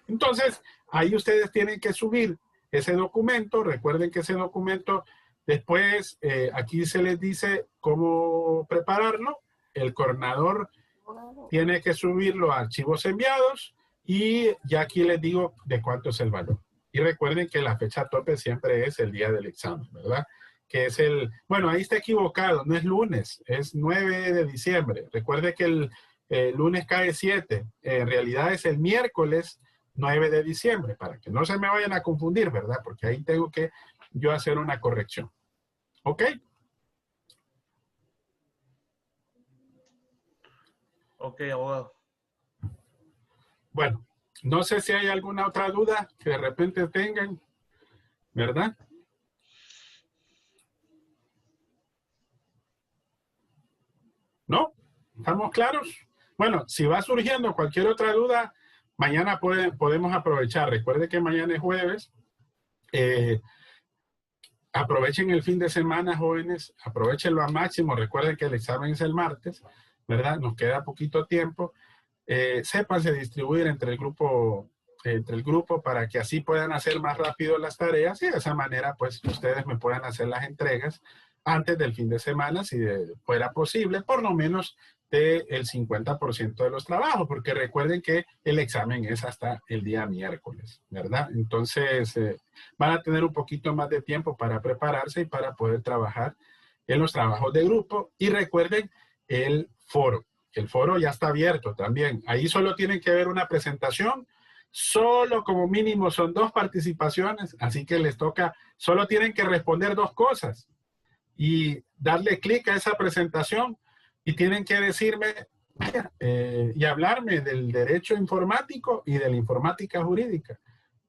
Entonces, ahí ustedes tienen que subir ese documento. Recuerden que ese documento, después, aquí se les dice cómo prepararlo. El coordinador tiene que subirlo a archivos enviados y ya aquí les digo de cuánto es el valor. Y recuerden que la fecha tope siempre es el día del examen, ¿verdad? Que es bueno, ahí está equivocado, no es lunes, es 9 de diciembre. Recuerde que el lunes cae 7, en realidad es el miércoles 9 de diciembre, para que no se me vayan a confundir, ¿verdad? Porque ahí tengo que yo hacer una corrección. ¿Ok? Ok, abogado. Bueno, no sé si hay alguna otra duda que de repente tengan, ¿verdad? ¿No? ¿Estamos claros? Bueno, si va surgiendo cualquier otra duda, mañana podemos aprovechar. Recuerde que mañana es jueves. Aprovechen el fin de semana, jóvenes. Aprovechenlo al máximo. Recuerden que el examen es el martes, ¿verdad? Nos queda poquito tiempo. Sépanse distribuir entre el grupo para que así puedan hacer más rápido las tareas y de esa manera, pues, ustedes me puedan hacer las entregas antes del fin de semana, si fuera posible, por lo menos del 50% de los trabajos, porque recuerden que el examen es hasta el día miércoles, ¿verdad? Entonces, van a tener un poquito más de tiempo para prepararse y para poder trabajar en los trabajos de grupo. Y recuerden el foro. El foro ya está abierto también. Ahí solo tienen que ver una presentación. Solo como mínimo son 2 participaciones, así que les toca, solo tienen que responder 2 cosas y darle clic a esa presentación y tienen que decirme y hablarme del derecho informático y de la informática jurídica.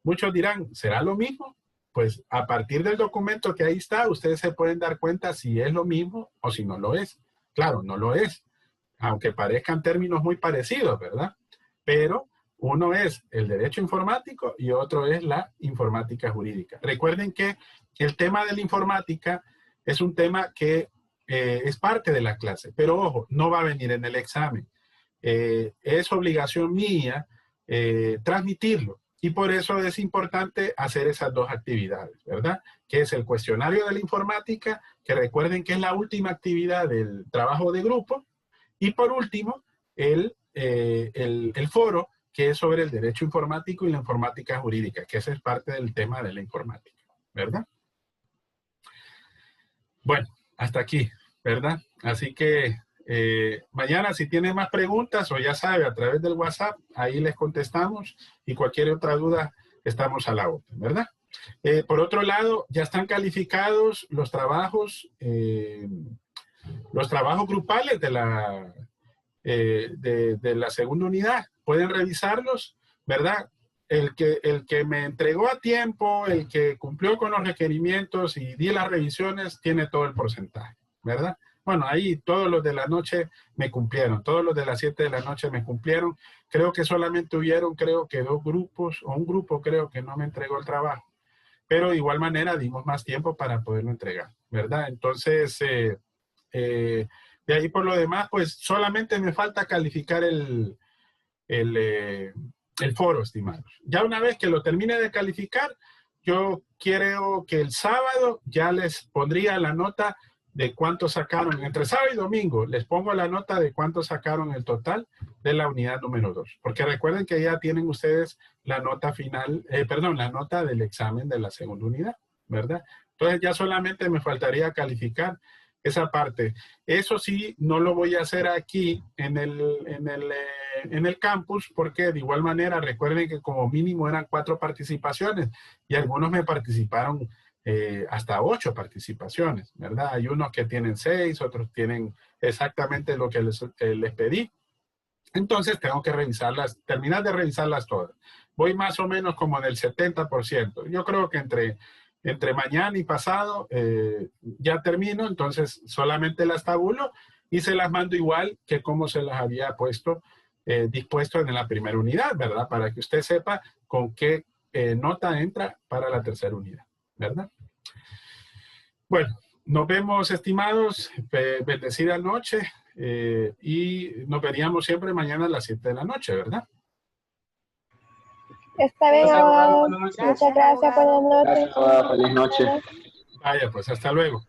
Muchos dirán, ¿será lo mismo? Pues a partir del documento que ahí está, ustedes se pueden dar cuenta si es lo mismo o si no lo es. Claro, no lo es, aunque parezcan términos muy parecidos, ¿verdad? Pero uno es el derecho informático y otro es la informática jurídica. Recuerden que el tema de la informática es un tema que es parte de la clase, pero ojo, no va a venir en el examen. Es obligación mía transmitirlo y por eso es importante hacer esas 2 actividades, ¿verdad? Que es el cuestionario de la informática, que recuerden que es la última actividad del trabajo de grupo, y por último, el foro, que es sobre el derecho informático y la informática jurídica, que ese es parte del tema de la informática, ¿verdad? Bueno, hasta aquí, ¿verdad? Así que mañana si tienen más preguntas o ya sabe, a través del WhatsApp, ahí les contestamos y cualquier otra duda estamos a la orden, ¿verdad? Por otro lado, ya están calificados los trabajos grupales de la segunda unidad. Pueden revisarlos, ¿verdad? El que me entregó a tiempo, el que cumplió con los requerimientos y di las revisiones, tiene todo el porcentaje, ¿verdad? Bueno, ahí todos los de la noche me cumplieron, todos los de las 7 de la noche me cumplieron. Creo que solamente hubieron, creo que 2 grupos, o un grupo creo que no me entregó el trabajo. pero de igual manera dimos más tiempo para poderlo entregar, ¿verdad? Entonces, de ahí por lo demás, pues solamente me falta calificar el foro, estimados. Ya una vez que lo termine de calificar, yo quiero que el sábado ya les pondría la nota de cuánto sacaron. Entre sábado y domingo les pongo la nota de cuánto sacaron el total de la unidad número 2. Porque recuerden que ya tienen ustedes la nota final, la nota del examen de la segunda unidad, ¿verdad? Entonces ya solamente me faltaría calificar esa parte. Eso sí, no lo voy a hacer aquí en el campus, porque de igual manera recuerden que como mínimo eran 4 participaciones y algunos me participaron hasta 8 participaciones, ¿verdad? Hay unos que tienen 6, otros tienen exactamente lo que les pedí. Entonces tengo que revisarlas, terminar de revisarlas todas. Voy más o menos como del 70%. Yo creo que entre mañana y pasado ya termino, entonces solamente las tabulo y se las mando igual que como se las había dispuesto en la primera unidad, ¿verdad? Para que usted sepa con qué nota entra para la tercera unidad, ¿verdad? Bueno, nos vemos, estimados. Bendecida noche y nos veríamos siempre mañana a las 7 de la noche, ¿verdad? Está bien, abogado. Muchas gracias. Buenas noches. Gracias, abogado. Feliz noche. Vaya, pues hasta luego.